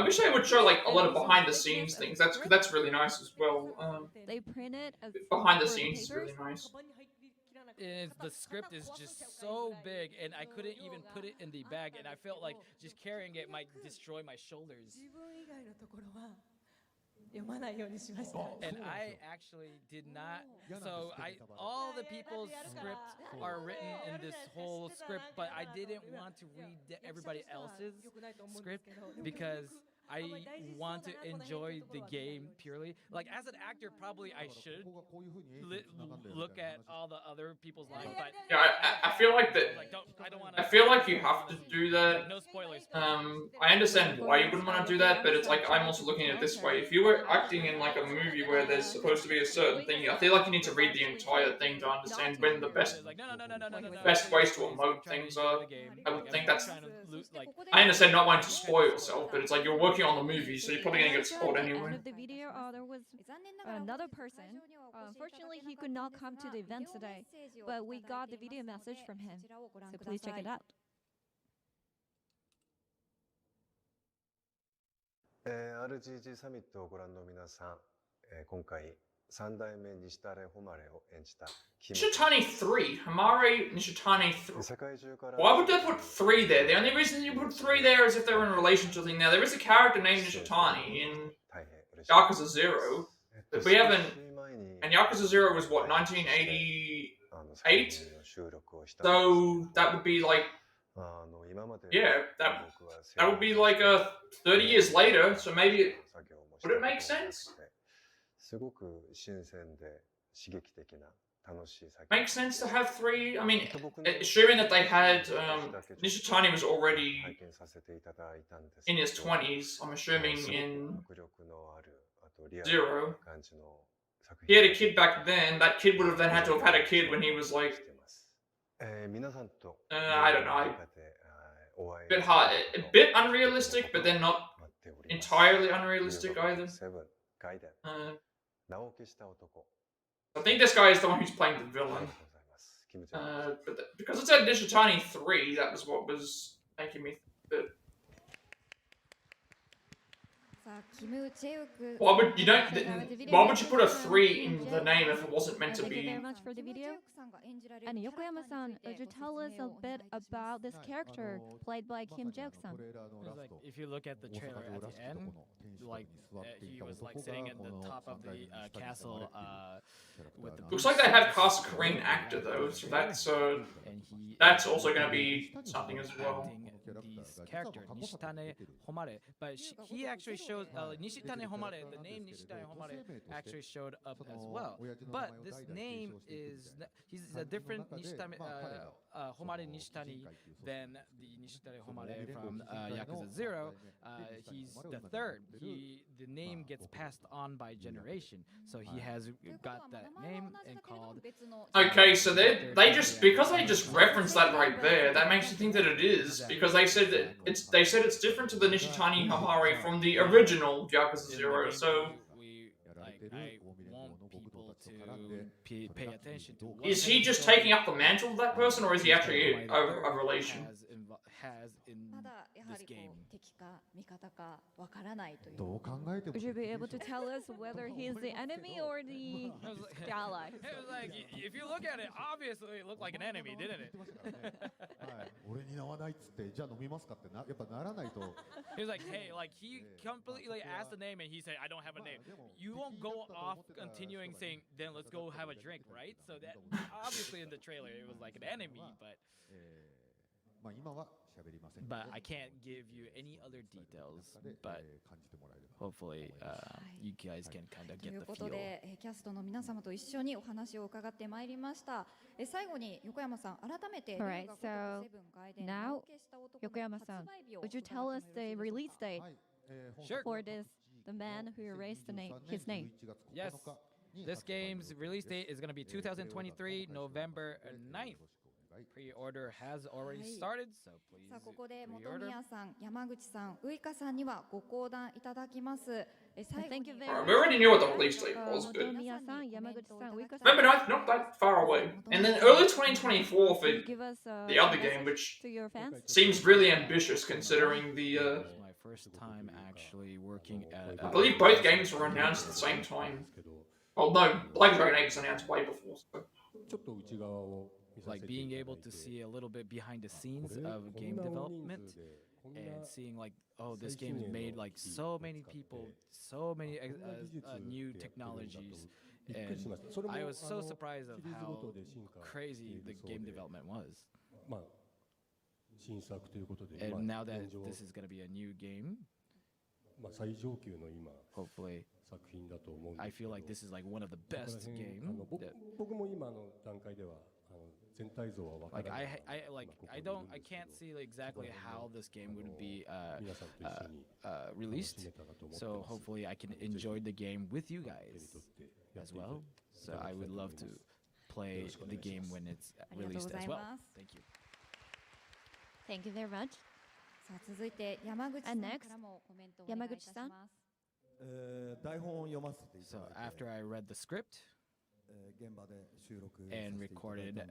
wish I would show like a lot of behind the scenes things. That's really nice as well. They printed behind the scenes is really nice. The script is just so big, and I couldn't even put it in the bag, and I felt like just carrying it might destroy my shoulders. And I actually did not. So all the people's scripts are written in this whole script, but I didn't want to read everybody else's script because I want to enjoy the game purely. Like as an actor, probably I should look at all the other people's lines. But I feel like that. I feel like you have to do that. No spoilers. I understand why you wouldn't want to do that, but it's like I'm also looking at it this way. If you were acting in like a movie where there's supposed to be a certain thing, I feel like you need to read the entire thing to understand when the best ways to emote things are. I would think that's. I understand not wanting to spoil yourself, but it's like you're working on the movie, so you're probably gonna get spoiled anyway. At the end of the video, there was another person. Unfortunately, he could not come to the event today, but we got the video message from him. So please check it out. RGG サミットをご覧の皆さん、今回3代目西谷誉を演じた Nishitani 3. Hamare Nishitani 3. Why would they put 3 there? The only reason you put 3 there is if they're in relation to the thing. Now, there is a character named Nishitani in Yakuza 0, but we haven't... And Yakuza 0 was what, 1988? So, that would be like... Yeah, that would be like 30 years later, so maybe... Would it make sense? すごく新鮮で刺激的な makes sense to have three. I mean, assuming that they had Nishitani was already in his 20s. I'm assuming in Zero. He had a kid back then. That kid would have then had to have had a kid when he was like, I don't know, a bit hard, a bit unrealistic, but then not entirely unrealistic either. I think this guy is the one who's playing the villain. Because it said Nishitani 3, that was what was making me. Why would you put a 3 in the name if it wasn't meant to be? Thank you very much for the video. And Yokoyama-san, would you tell us a bit about this character played by Kim Jae-ok-san? Like, if you look at the trailer at the end, like he was like sitting at the top of the castle with the. Looks like they have cast a Korean actor though, so that's also going to be something as well. This character Nishitane Homare, but he actually showed Nishitane Homare. The name Nishitane Homare actually showed up as well. But this name he's a different Nishitane Homare Nishitani than the Nishitane Homare from Yakuza 0. He's the third. The name gets passed on by generation, so he has got that name and called. Okay, so they just because they just referenced that right there, that makes you think that it is because they said that it's different to the Nishitani Homare from the original Yakuza 0. So I want people to pay attention to. Is he just taking up the mantle of that person, or is he actually a relation? Has in this game. Would you be able to tell us whether he's the enemy or the ally? It was like, if you look at it, obviously it looked like an enemy, didn't it? He was like, hey, like he completely asked the name and he said, I don't have a name. You won't go off continuing saying, then let's go have a drink, right? So that obviously in the trailer it was like an enemy, but I can't give you any other details, but hopefully you guys can kind of get the feel. ということで、キャストの皆様と一緒にお話を伺ってまいりました。最後に横山さん、改めて Alright, so now Yokoyama-san, would you tell us the release date for this, the man who erased his name? Yes, this game's release date is going to be 2023 November 9th. Pre-order has already started, so please さあここで本 pre-order. 宮さん、山口さん、ウイカさんにはご講談いただきます。最後に We already knew what the release date was, but remember, not that far away. And then early 2024 for the other game, which seems really ambitious considering the. My first time actually working at. I believe both games were announced at the same time. Oh no, Black Dragon 8 was announced way before. So. Like being able to see a little bit behind the scenes of game development and seeing like, oh, this game is made like so many people, so many new technologies, and I was so surprised of how crazy the game development was. And now that this is going to be a new game, hopefully, I feel like this is like one of the best games. Like I can't see exactly how this game would be released. So hopefully I can enjoy the game with you guys as well. So I would love to play the game when it's released as well. Thank you. Thank you very much. さあ続いて山口さんからもコメントをお願いいたします。So after I read the script and recorded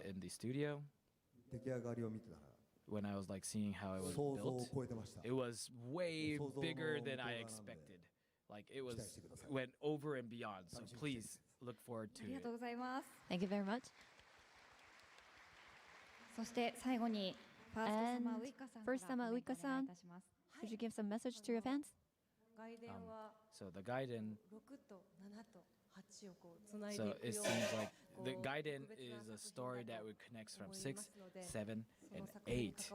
in the studio, when I was like seeing how it was built, it was way bigger than I expected. Like it went over and beyond. So please look forward to it. ありがとうございます。 Thank you very much. そして最後にファーストサマーウイカさんからお願いいたします。 Would you give some message to your fans? So the Gaiden. So it seems like the Gaiden is a story that would connect from 6, 7, and 8.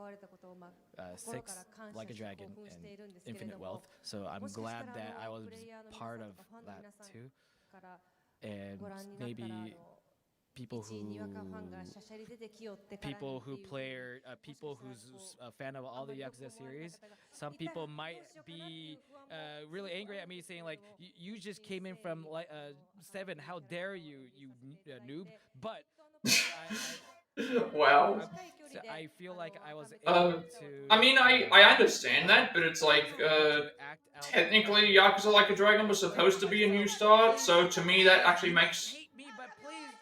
6, like a dragon, and infinite wealth. So I'm glad that I was part of that too. And maybe people who people who's a fan of all the Yakuza series. Some people might be really angry at me, saying like, "You just came in from like 7. How dare you, noob?" But Wow. I feel like I was able to. I mean, I understand that, but it's like, technically, Yakuza Like a Dragon was supposed to be a new start, so to me that actually makes. Hate me, but please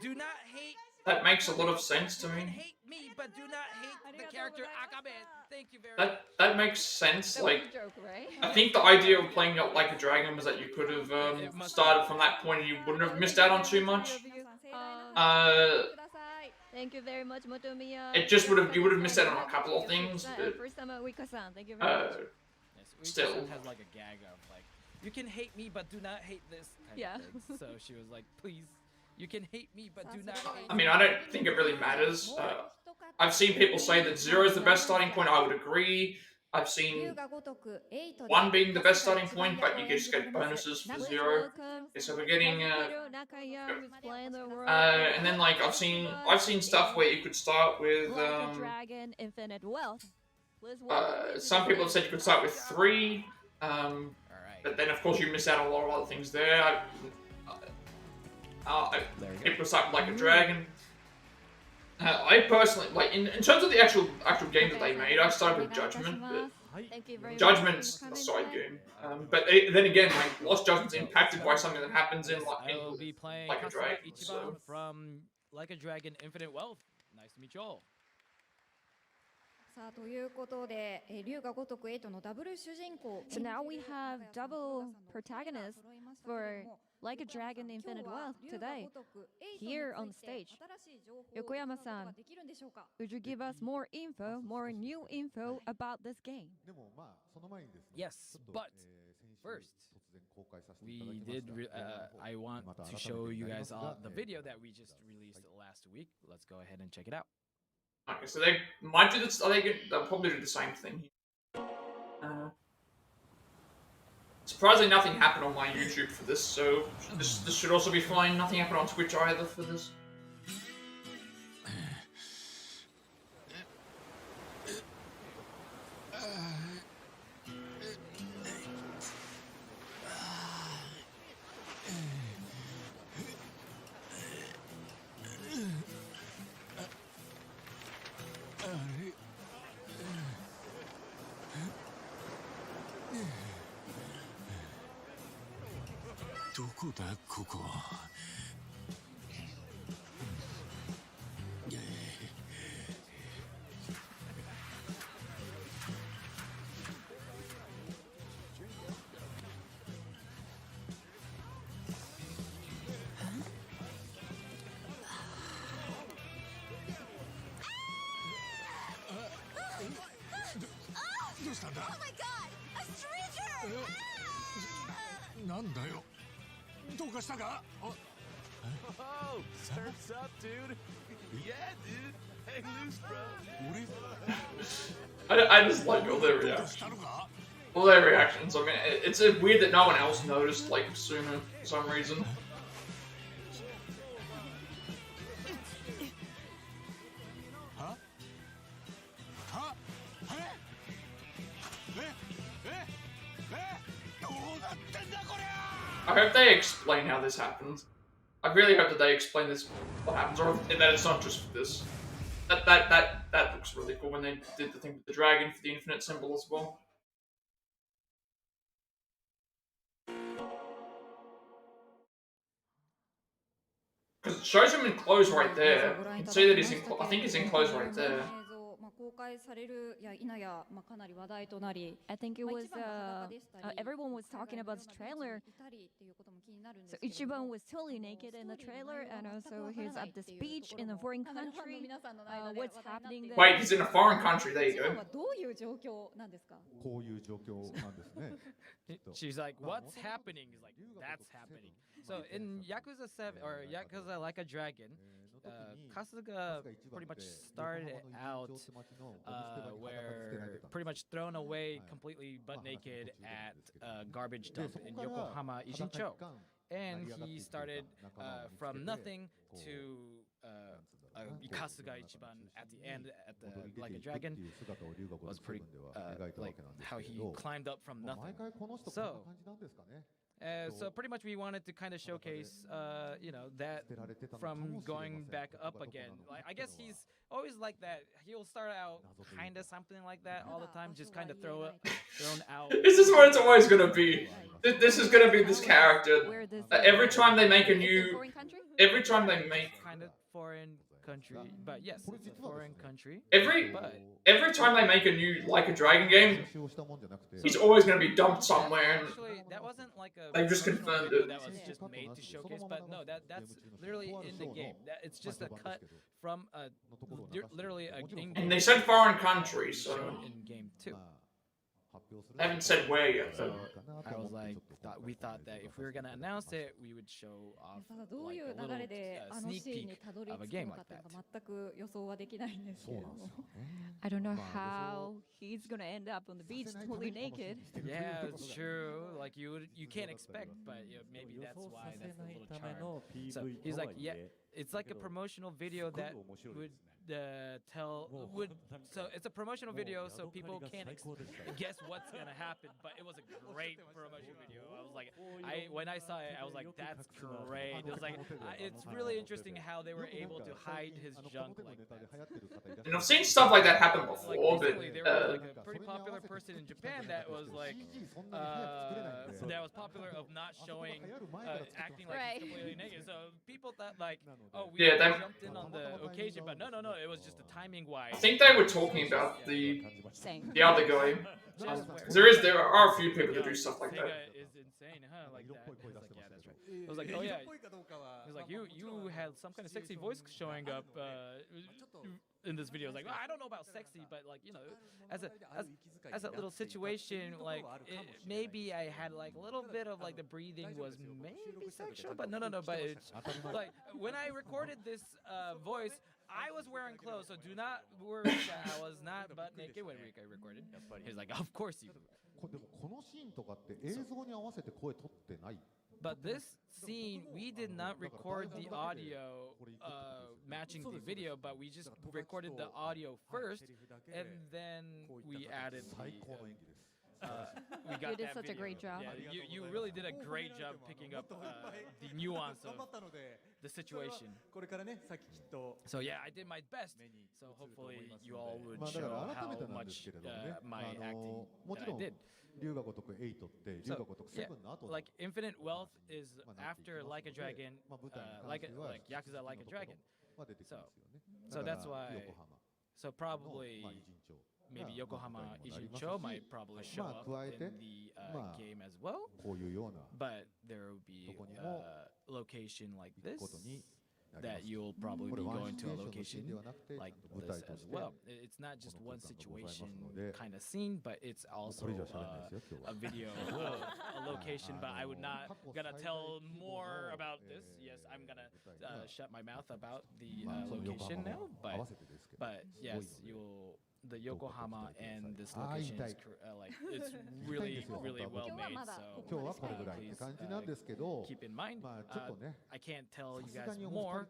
do not hate. That makes a lot of sense to You can me. hate me, but do not hate the character Akabe. Thank you very much. That makes sense. That was Like, a joke, right? I think the idea of playing Like a Dragon was that you could have started from that point and you wouldn't have missed out on too much. Thank you very much, Motomiya. It just you would have missed out on a couple of things. First time Wika-san, thank you very much. Still has like a gag of like, you can hate me, but do not hate this. Kind of thing. So she was like, please, you can hate me, but do not hate. I mean, I don't think it really matters. I've seen people say that 0 is the best starting point. I would agree. I've seen 1 being the best starting point, but you just get bonuses for 0. Okay, so we're getting and then like I've seen stuff where you could start with Dragon, Infinite Wealth. some people have said you could start with 3, but then of course you miss out on a lot of other things there. People start with Like a Dragon. I personally, like, in terms of the actual game that they made, I started with Judgment, but Judgment's a side game. But then again, like, Lost Judgment's impacted by something that happens in Like a Dragon. So. From Like a Dragon, Infinite Wealth. Nice to meet you all. さあということで、龍が如く8のダブル主人公。 So now we have double protagonists for Like a Dragon Infinite Wealth today, here on stage. Yokoyama-san, would you give us more new info about this game? Yes, but first, I want to show you guys the video that we just released last week. Let's go ahead and check it out. Okay, so they might do this. They'll probably do the same thing. Surprisingly, nothing happened on my YouTube for this, so this should also be fine. Nothing happened on Twitch either for this. Oh my god! A stranger! なんだよ。どうかしたか? Oh, surf's up, dude. Yeah, dude. Hang loose, bro. I just like all their reactions. All their reactions. I mean, it's weird that no one else noticed like sooner for some reason. I hope they explain how this happens. I really hope that they explain this, what happens, or that it's not just for this. That looks really cool when they did the thing with the dragon for the infinite symbol as well. Because it shows him in clothes right there. You can see that he's in. I think he's in clothes right there. I think it was everyone was talking about this trailer. So Ichiban was totally naked in the trailer, and also he's at this beach in a foreign country. What's happening there? Wait, he's in a foreign country. There you go. She's like, what's happening? He's like, that's happening. So in Yakuza 7 or Yakuza Like a Dragon, Kasuga pretty much started out where pretty much thrown away completely butt naked at a garbage dump in Yokohama Ishincho. and he started from nothing to Kasuga Ichiban at the end at the like a dragon was pretty like how he climbed up from nothing. So pretty much we wanted to kind of showcase, that from going back up again. Like I guess he's always like that. He'll start out kind of something like that all the time, just kind of thrown out. This is what it's always gonna be. This is gonna be this character. Every time they make Kind of foreign country, but yes, it's a foreign country. Every time they make a new Like a Dragon game, he's always going to be dumped somewhere. And actually, that wasn't like a they just confirmed it. That was just made to showcase, but no, that's literally in the game. It's just a cut from literally a in-game. And they said foreign country, so in game 2. I haven't said where yet. So I was like, we thought that if we were gonna announce it, we would show off like a little sneak peek of a game like that. I don't know how he's gonna end up on the beach totally naked. Yeah, it's true. Like you can't expect, but maybe that's why that's a little charm. So he's like, yeah, it's like a promotional video that would so it's a promotional video, so people can't guess what's gonna happen. But it was a great promotional video. I was like, when I saw it, I was like, that's great. It was like, it's really interesting how they were able to hide his junk like that. And I've seen stuff like that happen before, but there was like a pretty popular person in Japan that was like that was popular of not showing acting like he's completely naked. So people thought like, oh, we jumped in on the occasion, but no, it was just the timing wise. I think they were talking about the other guy. There are a few people that do stuff like that. Is insane, huh? Like that. I was like, yeah, that's right. I was like, oh yeah. It was like you had some kind of sexy voice showing up in this video. I was like, I don't know about sexy, but like as a little situation, like maybe I had like a little bit of like the breathing was maybe sexual, but no. But it's like when I recorded this voice, I was wearing clothes, so do not worry that I was not butt naked when I recorded. He's like, of course you. But this scene, we did not record the audio matching the video, but we just recorded the audio first, and then we added the... we got you did that such video. a great job. Yeah, you really did a great job picking up the nuance of the situation. So yeah, I did my best. So hopefully you all would show how much my acting that I did. So, yeah, like Infinite Wealth is after Like a Dragon, like Yakuza Like a Dragon. So that's why. So probably maybe Yokohama Ijincho might probably show up in the game as well. But there will be a location like this that you'll probably be going to a location like this as well. It's not just one situation kind of scene, but it's also a video of a location. But I would not gonna tell more about this. Yes, I'm gonna shut my mouth about the location now. But yes, you'll. The Yokohama and this location is like it's really well made. So please keep in mind. I can't tell you guys more.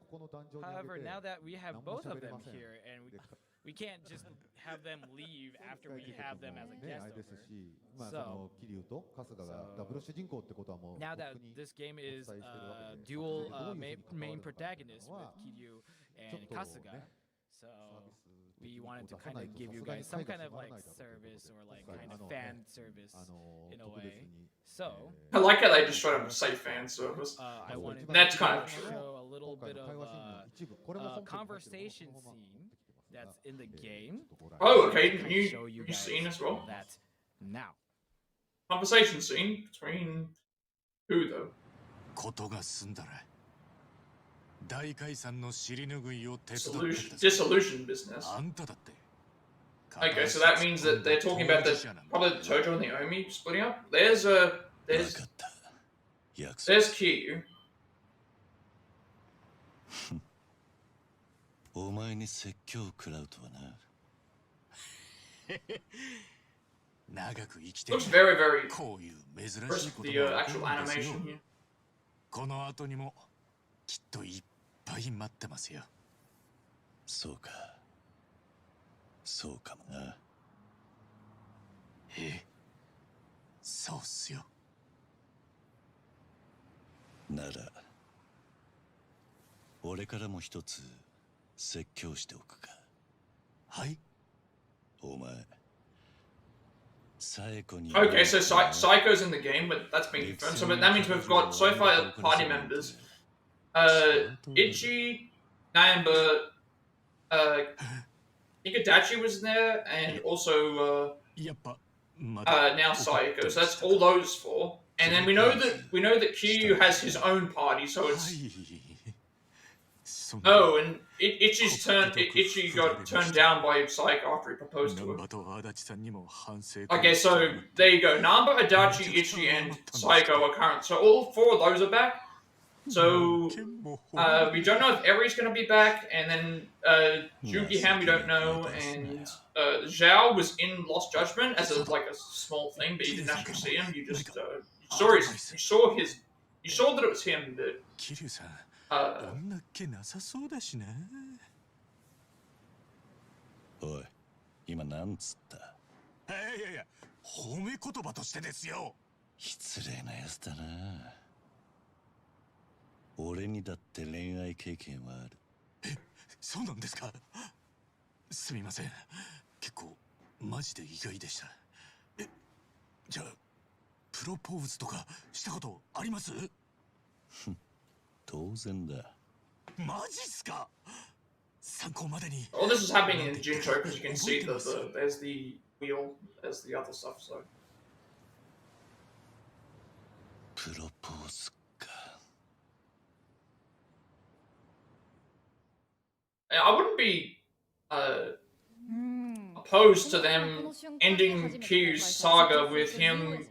However, now that we have both of them here, and we can't just have them leave after we have them as a guest over. So now that this game is dual main protagonists with Kiryu and Kasuga, so. We wanted to kind of give you guys some kind of like service or like kind of fan service in a way. So I like how they just try to say fan service. I wanted that's to kind of show a little bit of a conversation scene that's in the game. Oh, okay. You seen as well? That now. Conversation scene between who though? Dissolution business. Okay, so that means that they're talking about probably the Tojo and the Omi splitting up. There's Kiryu. お前に説教を食らうとはな。長く生きて Looks very こういう珍しい the actual animation here. この後にもきっといっぱい待ってますよ。そうか。そうかもな。そうっすよ。なら俺からも一つ説教しておくか。はい。お前。Okay, so Psycho's in the game, but that's been confirmed. So, but that means we've got so far party members: Ichi, Namba, Ikadachi was there, and also now Psycho. So that's all those four. And then we know that Kiryu has his own party, so it's. Oh, and Ichi got turned down by Psycho after he proposed to her. Okay, so there you go. Namba, Adachi, Ichi, and Psycho are current. So all four of those are back. So we don't know if Eri's going to be back, and then Juki we don't know, and Zhao was in Lost Judgment as a small thing, but you didn't actually see him. You just you saw that it was him, but. 女っ気なさそうだしな。おい、今なんつった？いやいや、褒め言葉としてですよ。失礼なやつだな。俺にだって恋愛経験はある。そうなんですか？すみません。結構マジで意外でした。じゃあプロポーズとかしたことあります？当然だ。マジっすか？参考までに。All this is happening in Jincho because you can see there's the wheel as the other stuff. So. プロポーズか。I wouldn't be opposed to them ending Kiryu's saga with him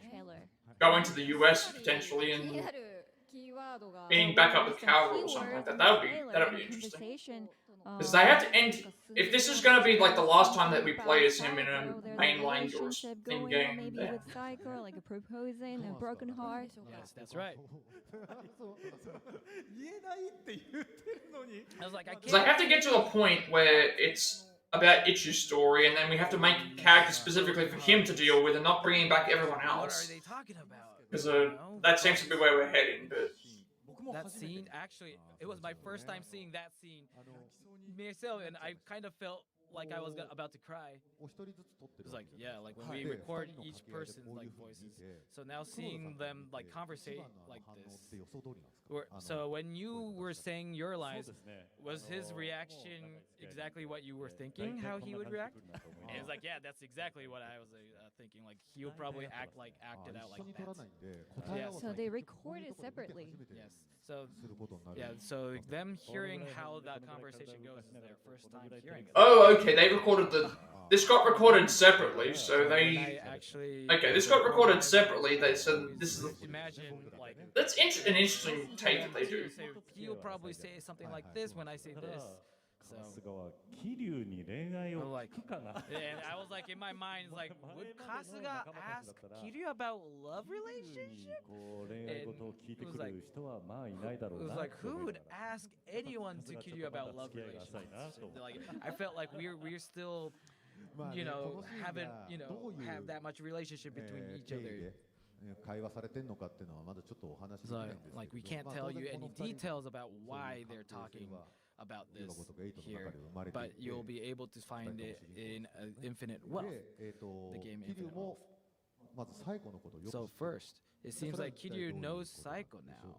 going to the US potentially and being back up with Calgary or something like that. That'd be interesting. Because they have to end. If this is going to be like the last time that we play as him in a mainline thing game, maybe with Psycho, like a proposing a broken heart. Yes, that's right. I was like, because I have to get to the point where it's about Ichi's story, and then we have to make characters specifically for him to deal with, and not bringing back everyone else. What are they talking about? Because that seems to be where we're heading. But that scene, actually, it was my first time seeing that scene myself, and I kind of felt like I was about to cry. It's like, yeah, like when we record each person's like voices. So now seeing them like conversate like this. So when you were saying your lines, was his reaction exactly what you were thinking? How he would react? And it's like, yeah, that's exactly what I was thinking. Like he would probably act it out like that. Yeah, so they recorded separately. Yes. So yeah, so them hearing how that conversation goes is their first time hearing it. Oh, okay. They recorded this got recorded separately, so they actually. Okay, this got recorded separately. They said this is. Imagine like. That's an interesting take that they do. He'll probably say something like this when I say this. So, and I was like in my mind, like, would Kasuga ask Kiryu about love relationship? And it was like, who would ask anyone to Kiryu about love relationship? Like, I felt like we're still, haven't, have that much relationship between each other. So, like, we can't tell you any details about why they're talking about this here, but you'll be able to find it in Infinite Wealth, the game Infinite Wealth. So first, it seems like Kiryu knows Psycho now,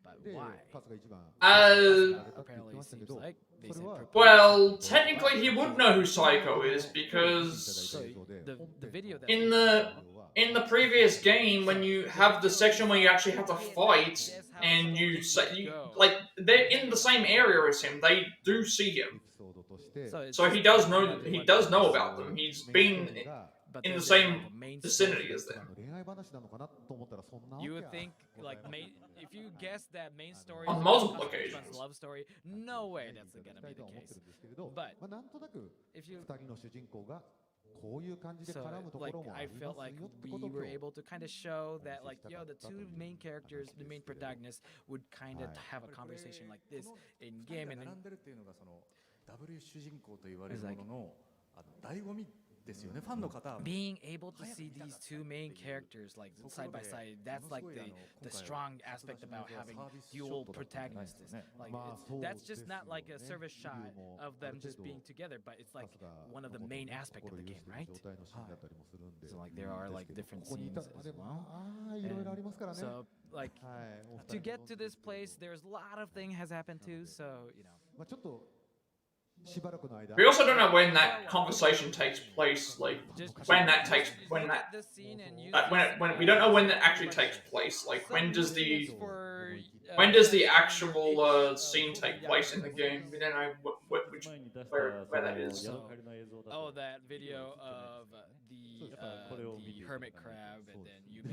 but why? Apparently it seems like they said well, technically he would know who Psycho is because the video that in the previous game, when you have the section where you actually have to fight, and like they're in the same area as him, they do see him. So he does know about them. He's been in the same vicinity as them. You would think, like, if you guess that main story on multiple occasions, love story, no way that's gonna be the case. But if you So like I felt like we were able to kind of show that like the two main characters, the main protagonists would kind of have a conversation like this in game, and then it's like being able to see these two main characters like side by side, that's like the strong aspect about having dual protagonists. Like that's just not like a service shot of them just being together, but it's like one of the main aspect of the game, right? So like there are like different scenes as well. And so like to get to this place, there's a lot of things has happened too. So we also don't know when that conversation takes place, like when we don't know when that actually takes place. Like when does the actual scene take place in the game? We don't know where that is. That video of the hermit crab, and then you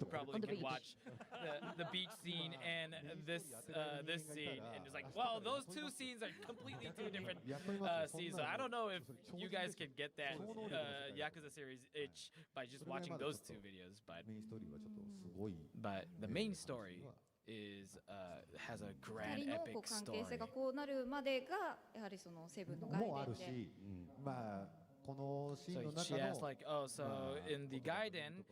probably can watch the beach scene and this scene, and it's like, well, those two scenes are completely two different scenes. So I don't know if you guys can get that Yakuza series itch by just watching those two videos, but the main story is has a grand epic story. So she asked like, so in the Gaiden,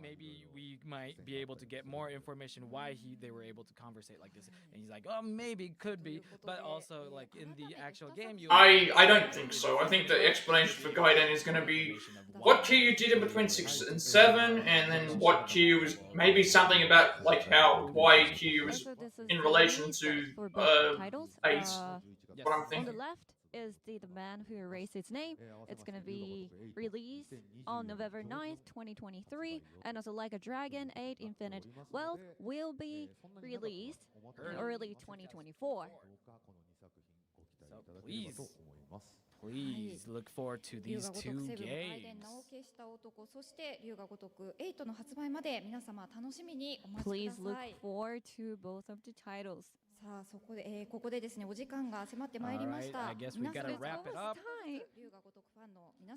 maybe we might be able to get more information why they were able to conversate like this. And he's like, maybe, could be, but also like in the actual game, I don't think so. I think the explanation for Gaiden is going to be what Kiryu did in between 6 and 7, and then what Kiryu was, maybe something about like why Kiryu was in relation to 8. What I'm thinking. On the left is the man who erased its name. It's going to be released on November 9th, 2023. And also Like a Dragon 8 Infinite Wealth will be released in early 2024. So please look forward to these two games. Please look forward to both of the titles. さあここでですねお時間が迫ってまいりました。 I guess we gotta wrap it up.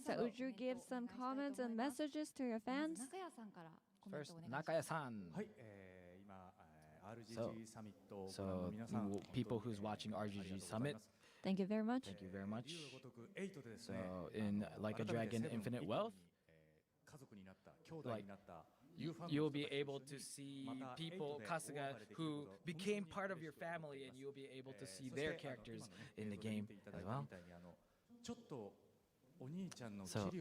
So would you give some comments and messages to your fans? First, Nakaya-san. So people who's watching RGG Summit, thank you very much. Thank you very much. So in Like a Dragon Infinite Wealth, like you'll be able to see people, Kasuga, who became part of your family, and you'll be able to see their characters in the game as well. So,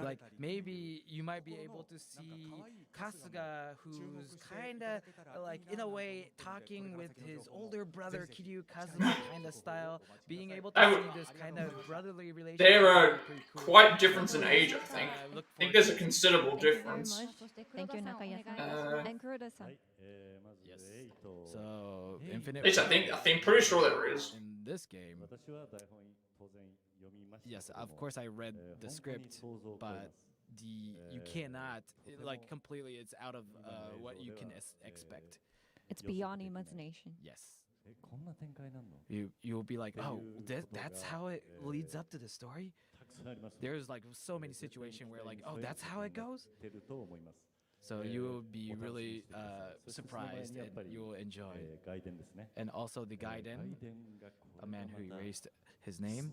like maybe you might be able to see Kasuga, who's kind of like in a way talking with his older brother Kiryu Kazuma kind of style, being able to see this kind of brotherly relationship. There are quite difference in age, I think. I think there's a considerable difference. Thank you, Nakaya-san. And Kuroda-san. Yes. So Infinite. I'm pretty sure there is in this game. Yes, of course I read the script, but you cannot like completely. It's out of what you can expect. It's beyond imagination. Yes. You'll be like, that's how it leads up to the story. There's like so many situations where like, that's how it goes. So you will be really surprised, and you will enjoy. And also the Gaiden, a man who erased his name.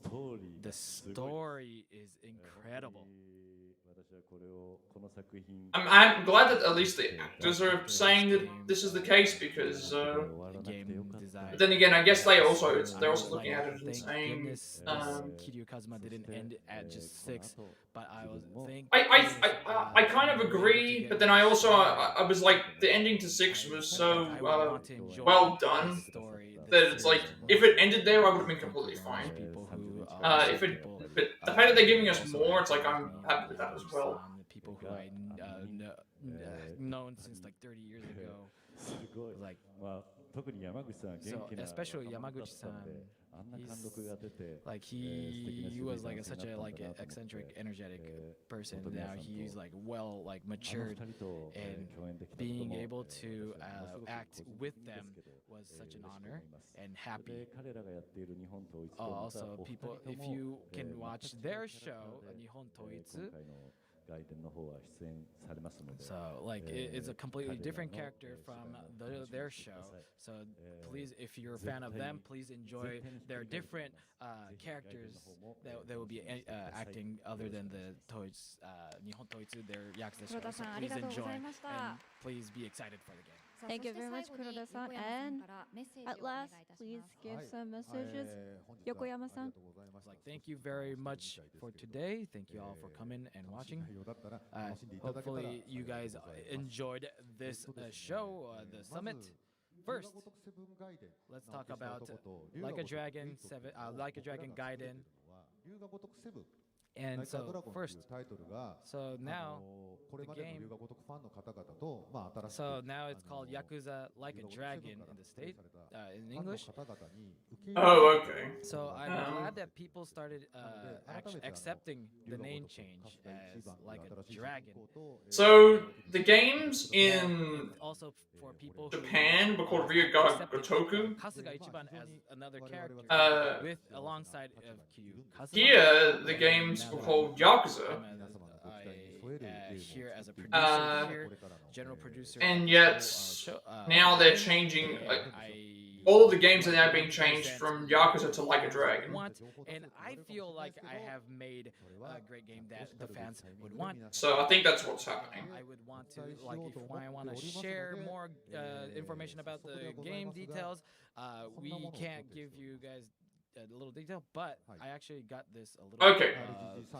The story is incredible. I'm glad that at least the actors are saying that this is the case, because game design. But then again, I guess they're also looking at it and saying Kiryu Kazuma didn't end at just 6, but I was thinking I kind of agree, but then I also I was like, the ending to 6 was so well done that it's like, if it ended there, I would have been completely fine. But the fact that they're giving us more, it's like, I'm happy with that as well. People who I known since like 30 years ago, like So especially Yamaguchi-san, like he was like such a like eccentric, energetic person. Now he's like well like matured, and being able to act with them was such an honor and happy. Also, people, if you can watch their show, Nihon Toitsu. So, like, it's a completely different character from their show. So, please, if you're a fan of them, please enjoy their different characters that they will be acting other than the Nihon Toitsu, their Yakuza show. So, please enjoy and please be excited for the game. Thank you very much, Kuroda-san. And at last, please give some messages. Yokoyama-san. Like, thank you very much for today. Thank you all for coming and watching. Hopefully, you guys enjoyed this show, the summit. First, let's talk about Like a Dragon Gaiden. And so first, so now the game, so now it's called Yakuza Like a Dragon in the state, in English. Oh, okay. So I'm glad that people started accepting the name change as Like a Dragon. So the games in also for people Japan were called Ryuga Gotoku. Kasuga Ichiban as another character with alongside of Kiryu. Here, the games were called Yakuza. Here as a producer, general producer, and yet now they're changing. All of the games are now being changed from Yakuza to Like a Dragon. And I feel like I have made a great game that the fans would want. So I think that's what's happening. I would want to, like, if I want to share more information about the game details, we can't give you guys a little detail, but I actually got this a little. Okay,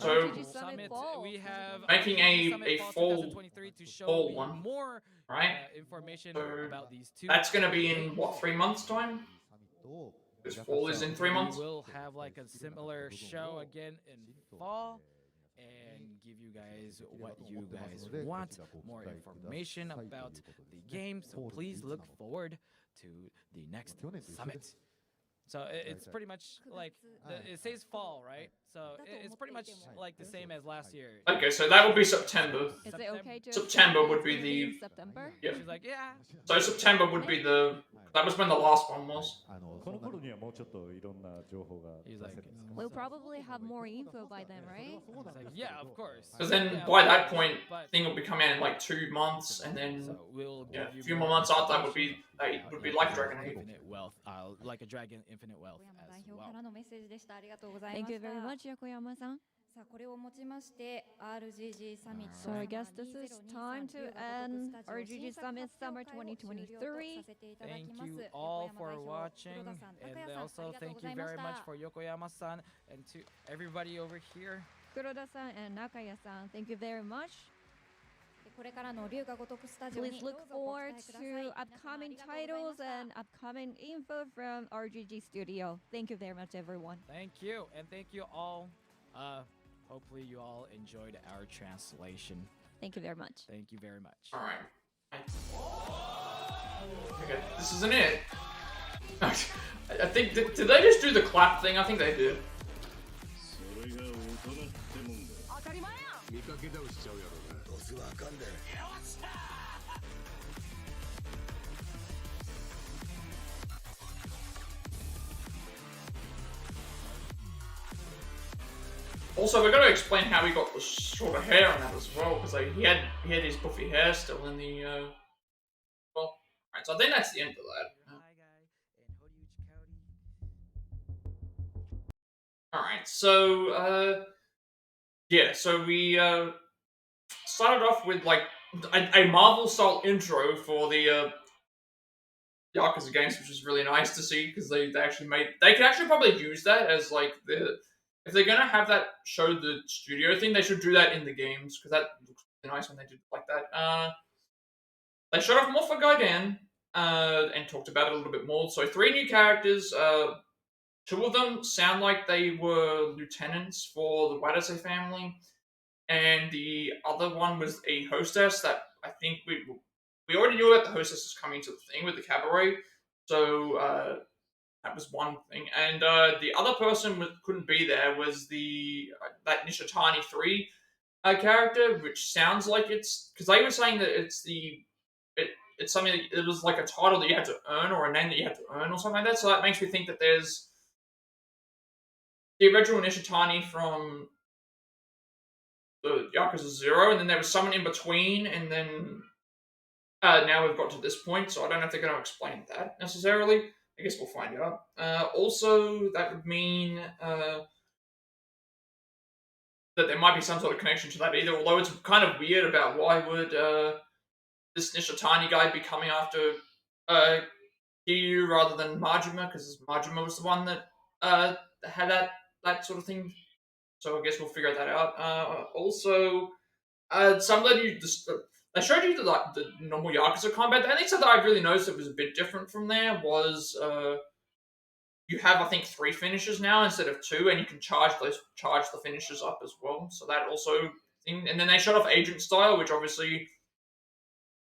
so Summit, we have making a fall to show one, more right? Information about these two. That's going to be in what, 3 months' time? This fall is in 3 months. We'll have like a similar show again in fall and give you guys what you guys want, more information about the game. So please look forward to the next summit. So it's pretty much like, it says fall, right? So it's pretty much like the same as last year. Okay, so that would be September. Is it okay to September would be the... September? Yeah. She's like, yeah. So September would be the... That was when the last one was. He's like, we'll probably have more info by then, right? Like, yeah, of course. Because then by that point, thing will be coming out in like 2 months, and then a few more months after that would be Like a Dragon. Infinite Wealth, Like a Dragon Infinite Wealth as well. Thank you very much, Yokoyama-san. So I guess this is time to end RGG Summit Summer 2023. Thank you all for watching, and also thank you very much for Yokoyama-san and to everybody over here. Kuroda-san and Nakaya-san, thank you very much. Please look forward to upcoming titles and upcoming info from RGG Studio. Thank you very much, everyone. Thank you, and thank you all. Hopefully you all enjoyed our translation. Thank you very much. Thank you very much. All right. Okay, this isn't it. I think, did they just do the clap thing? I think they did. Also, we're going to explain how he got the shorter hair on that as well, because like, he had his puffy hair still in the well. Alright, so I think that's the end of that. Alright, so yeah, so we started off with like a Marvel style intro for the Yakuza games, which is really nice to see, because they could actually probably use that as like if they're gonna have that show the studio thing, they should do that in the games, because that looks really nice when they do it like that. They showed off more for Gaiden and talked about it a little bit more. So 3 new characters. 2 of them sound like they were lieutenants for the Wadase family, and the other one was a hostess that I think we already knew that the hostess was coming to the thing with the cabaret. So that was one thing. And the other person couldn't be there was that Nishitani 3 character, which sounds like it's because they were saying that it's something that it was like a title that you had to earn or a name that you had to earn or something like that. So that makes me think that there's the original Nishitani from the Yakuza 0, and then there was someone in between, and then now we've got to this point, so I don't know if they're going to explain that necessarily. I guess we'll find out. Also, that would mean that there might be some sort of connection to that either, although it's kind of weird about why would this Nishitani guy be coming after Kiryu rather than Majima, because Majima was the one that had that sort of thing. So I guess we'll figure that out. Also, somebody just they showed you the normal Yakuza combat. The only thing that I really noticed that was a bit different from there was you have I think 3 finishes now instead of 2, and you can charge the finishes up as well. So that also thing. And then they showed off Agent Style, which obviously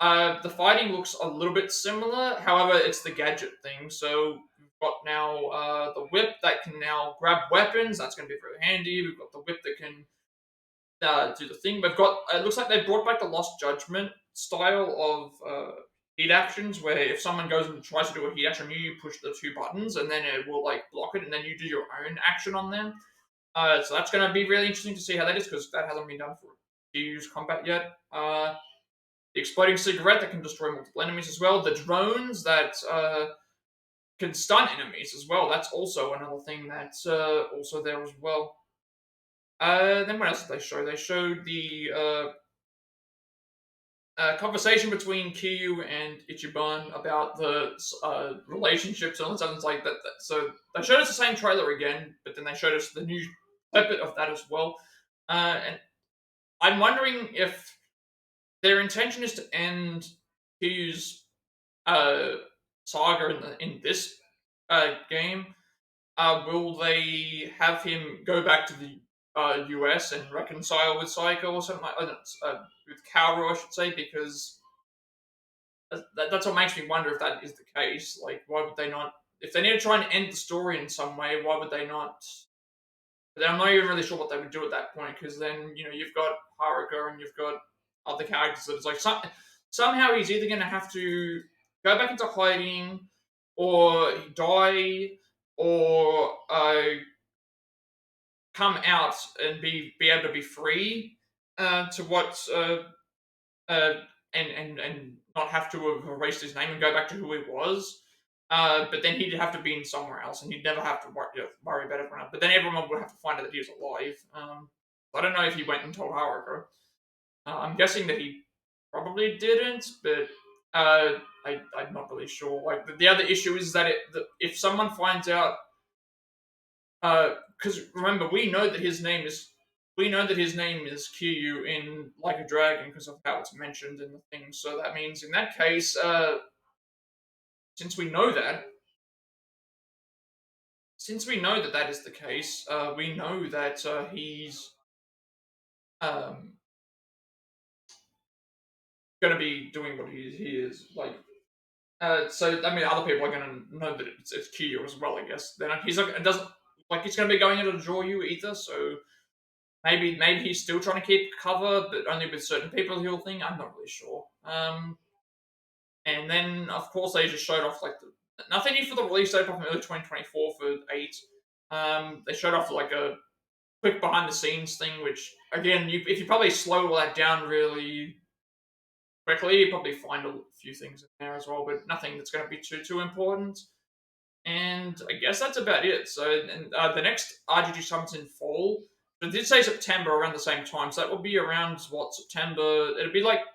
the fighting looks a little bit similar. However, it's the gadget thing. So we've got now the whip that can now grab weapons. That's going to be very handy. We've got the whip that can do the thing. We've got. It looks like they brought back the Lost Judgment style of heat actions, where if someone goes and tries to do a heat action, you push the 2 buttons, and then it will like block it, and then you do your own action on them. So that's going to be really interesting to see how that is, because that hasn't been done for Ryu's combat yet. The exploding cigarette that can destroy multiple enemies as well. The drones that can stun enemies as well. That's also another thing that's also there as well. Then what else did they show? They showed the conversation between Kiryu and Ichiban about the relationships and all that stuff like that. So they showed us the same trailer again, but then they showed us the new snippet of that as well. And I'm wondering if their intention is to end Kiryu's saga in this game. Will they have him go back to the US and reconcile with Psycho or something like with Kaoru, I should say, because that's what makes me wonder if that is the case. Like, why would they not? If they need to try and end the story in some way, why would they not? But I'm not even really sure what they would do at that point, because then you've got Haruka and you've got other characters that it's like somehow he's either going to have to go back into hiding, or die, or come out and be able to be free to what and not have to have erased his name and go back to who he was. But then he'd have to be in somewhere else, and he'd never have to worry about everyone else. But then everyone would have to find out that he was alive. I don't know if he went and told Haruka. I'm guessing that he probably didn't, but I'm not really sure. Like the other issue is that if someone finds out, because remember we know that his name is Kiryu in Like a Dragon because of how it's mentioned in the thing. So that means in that case, since we know that that is the case, we know that he's going to be doing what he is like. So I mean, other people are going to know that it's Kiryu as well. I guess then it doesn't like he's going to be going into the Joryu either. So maybe he's still trying to keep cover, but only with certain people he'll think. I'm not really sure. And then of course they just showed off like nothing new for the release date from early 2024 for 8. They showed off like a quick behind the scenes thing, which again, if you probably slow all that down really quickly, you probably find a few things in there as well, but nothing that's going to be too important. And I guess that's about it. So the next RGG Summit's in fall. But it did say September around the same time, so that will be around September. It'll be like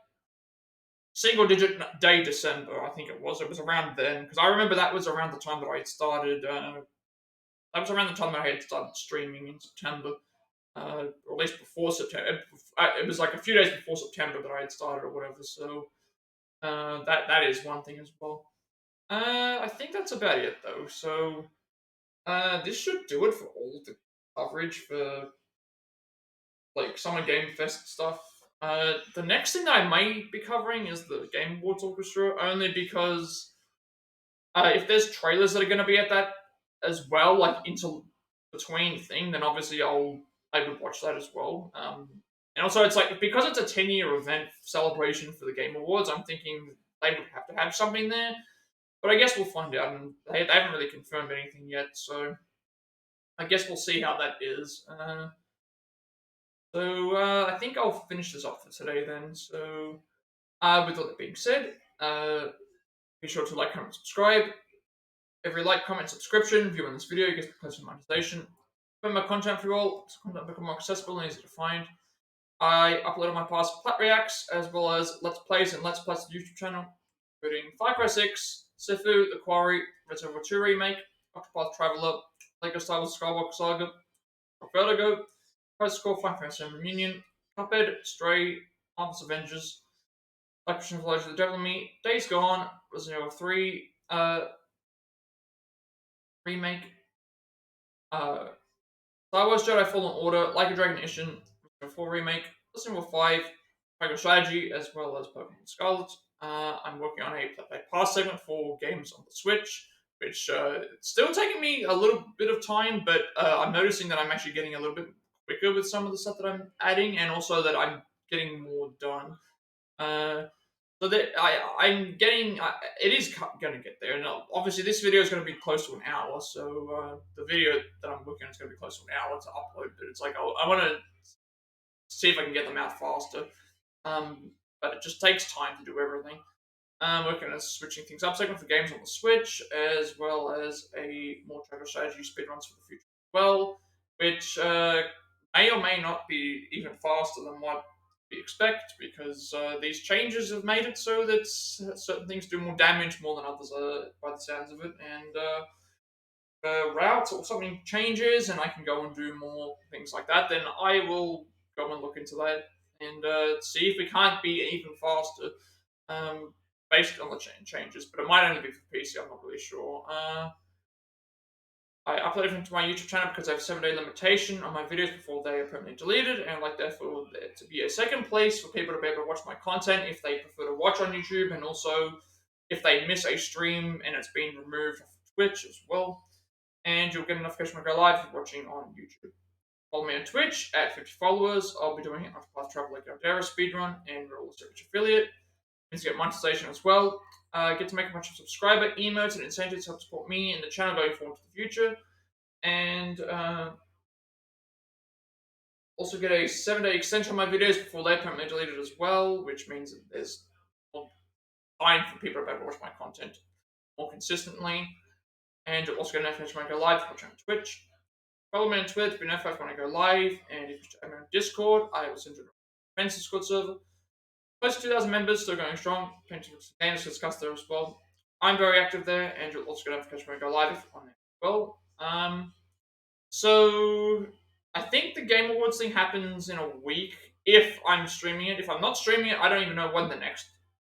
single digit day December, I think it was. It was around then, because I remember that was around the time that I had started. That was around the time that I had started streaming in September, or at least before September. It was like a few days before September that I had started or whatever. So that is one thing as well. I think that's about it though. So this should do it for all the coverage for like Summer Game Fest stuff. The next thing that I might be covering is the Game Awards Orchestra, only because if there's trailers that are going to be at that as well, like into between thing, then obviously I would watch that as well. And also, it's like because it's a 10-year event celebration for the Game Awards, I'm thinking they would have to have something there. But I guess we'll find out, and they haven't really confirmed anything yet, so I guess we'll see how that is. I think I'll finish this off for today then. So, with all that being said, be sure to like, comment, subscribe. Every like, comment, subscription, viewing this video gets closer to monetization. Put my content for you all, so content become more accessible and easy to find. I upload my past Plat reacts as well as Let's Plays and Let's Plays to the YouTube channel, including Far Cry 6, Sifu, The Quarry, Resident Evil 2 Remake, Octopath Traveler, Lego Star Wars Skywalker Saga, Vertigo, Crisis Core, Final Fantasy VII Reunion, Cuphead, Stray, Marvel's Avengers, Like Christian Village of the Devil in Me, Days Gone, Resident Evil 3, Remake, Star Wars Jedi Fallen Order, Like a Dragon Ishin, Resident Evil 4 Remake, Resident Evil 5, Tiger Strategy, as well as Pokemon Scarlet. I'm working on a Play Pass segment for games on the Switch, which it's still taking me a little bit of time, but I'm noticing that I'm actually getting a little bit quicker with some of the stuff that I'm adding, and also that I'm getting more done. So that I'm getting, it is going to get there, and obviously this video is going to be close to an hour, so the video that I'm working on is going to be close to an hour to upload, but it's like, I want to see if I can get them out faster, but it just takes time to do everything. Working on switching things up segment for games on the Switch, as well as a more travel strategy speedruns for the future as well, which may or may not be even faster than what we expect, because these changes have made it so that certain things do more damage more than others, by the sounds of it, and routes or something changes and I can go and do more things like that, then I will go and look into that and see if we can't be even faster, based on the changes. But it might only be for PC, I'm not really sure. I upload everything to my YouTube channel because I have a 7-day limitation on my videos before they are permanently deleted, and I'd like therefore there to be a second place for people to be able to watch my content if they prefer to watch on YouTube, and also if they miss a stream and it's been removed from Twitch as well. And you'll get a notification when I go live if you're watching on YouTube. Follow me on Twitch at 50 followers. I'll be doing it after Path Travel like Dara speedrun and Roll Search affiliate. Means you get monetization as well. Get to make a bunch of subscriber emotes and incentives to help support me and the channel going forward to the future. And also get a 7-day extension on my videos before they're permanently deleted as well, which means that there's more time for people to be able to watch my content more consistently. And you'll also get a notification when I go live if you're watching on Twitch. Follow me on Twitter to be notified when I go live, and if you're on Discord, I will send you a friends Discord server. Close to 2,000 members, still going strong. Plenty of games to discuss there as well. I'm very active there, and you'll also get a notification when I go live if you're on there as well. So I think the Game Awards thing happens in a week if I'm streaming it. If I'm not streaming it, I don't even know when the next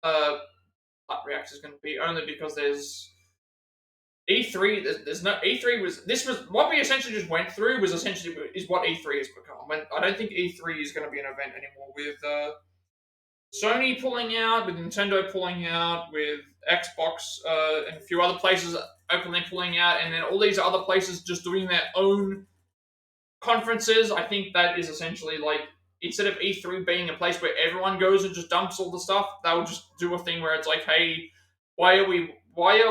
React is going to be, only because there's E3, there's no E3 was what we essentially just went through was essentially is what E3 has become. I don't think E3 is going to be an event anymore with Sony pulling out, with Nintendo pulling out, with Xbox and a few other places openly pulling out, and then all these other places just doing their own conferences. I think that is essentially like, instead of E3 being a place where everyone goes and just dumps all the stuff, they'll just do a thing where it's like, hey, why are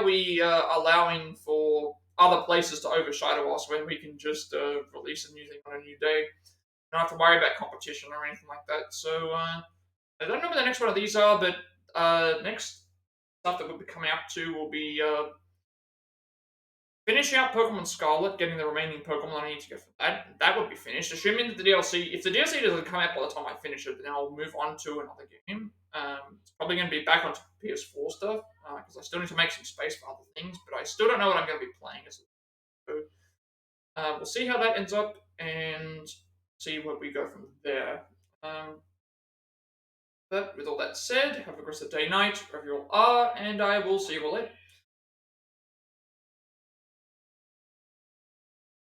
we allowing for other places to overshadow us when we can just release a new thing on a new day? Don't have to worry about competition or anything like that. So I don't know what the next one of these are, but next stuff that will be coming up to will be finishing out Pokemon Scarlet, getting the remaining Pokemon I need to get for that. That would be finished, assuming that the DLC, if the DLC doesn't come out by the time I finish it, then I'll move on to another game. It's probably going to be back onto PS4 stuff, because I still need to make some space for other things, but I still don't know what I'm going to be playing. So we'll see how that ends up, and see where we go from there. But with all that said, have a great day, night, wherever you all are, and I will see you all later.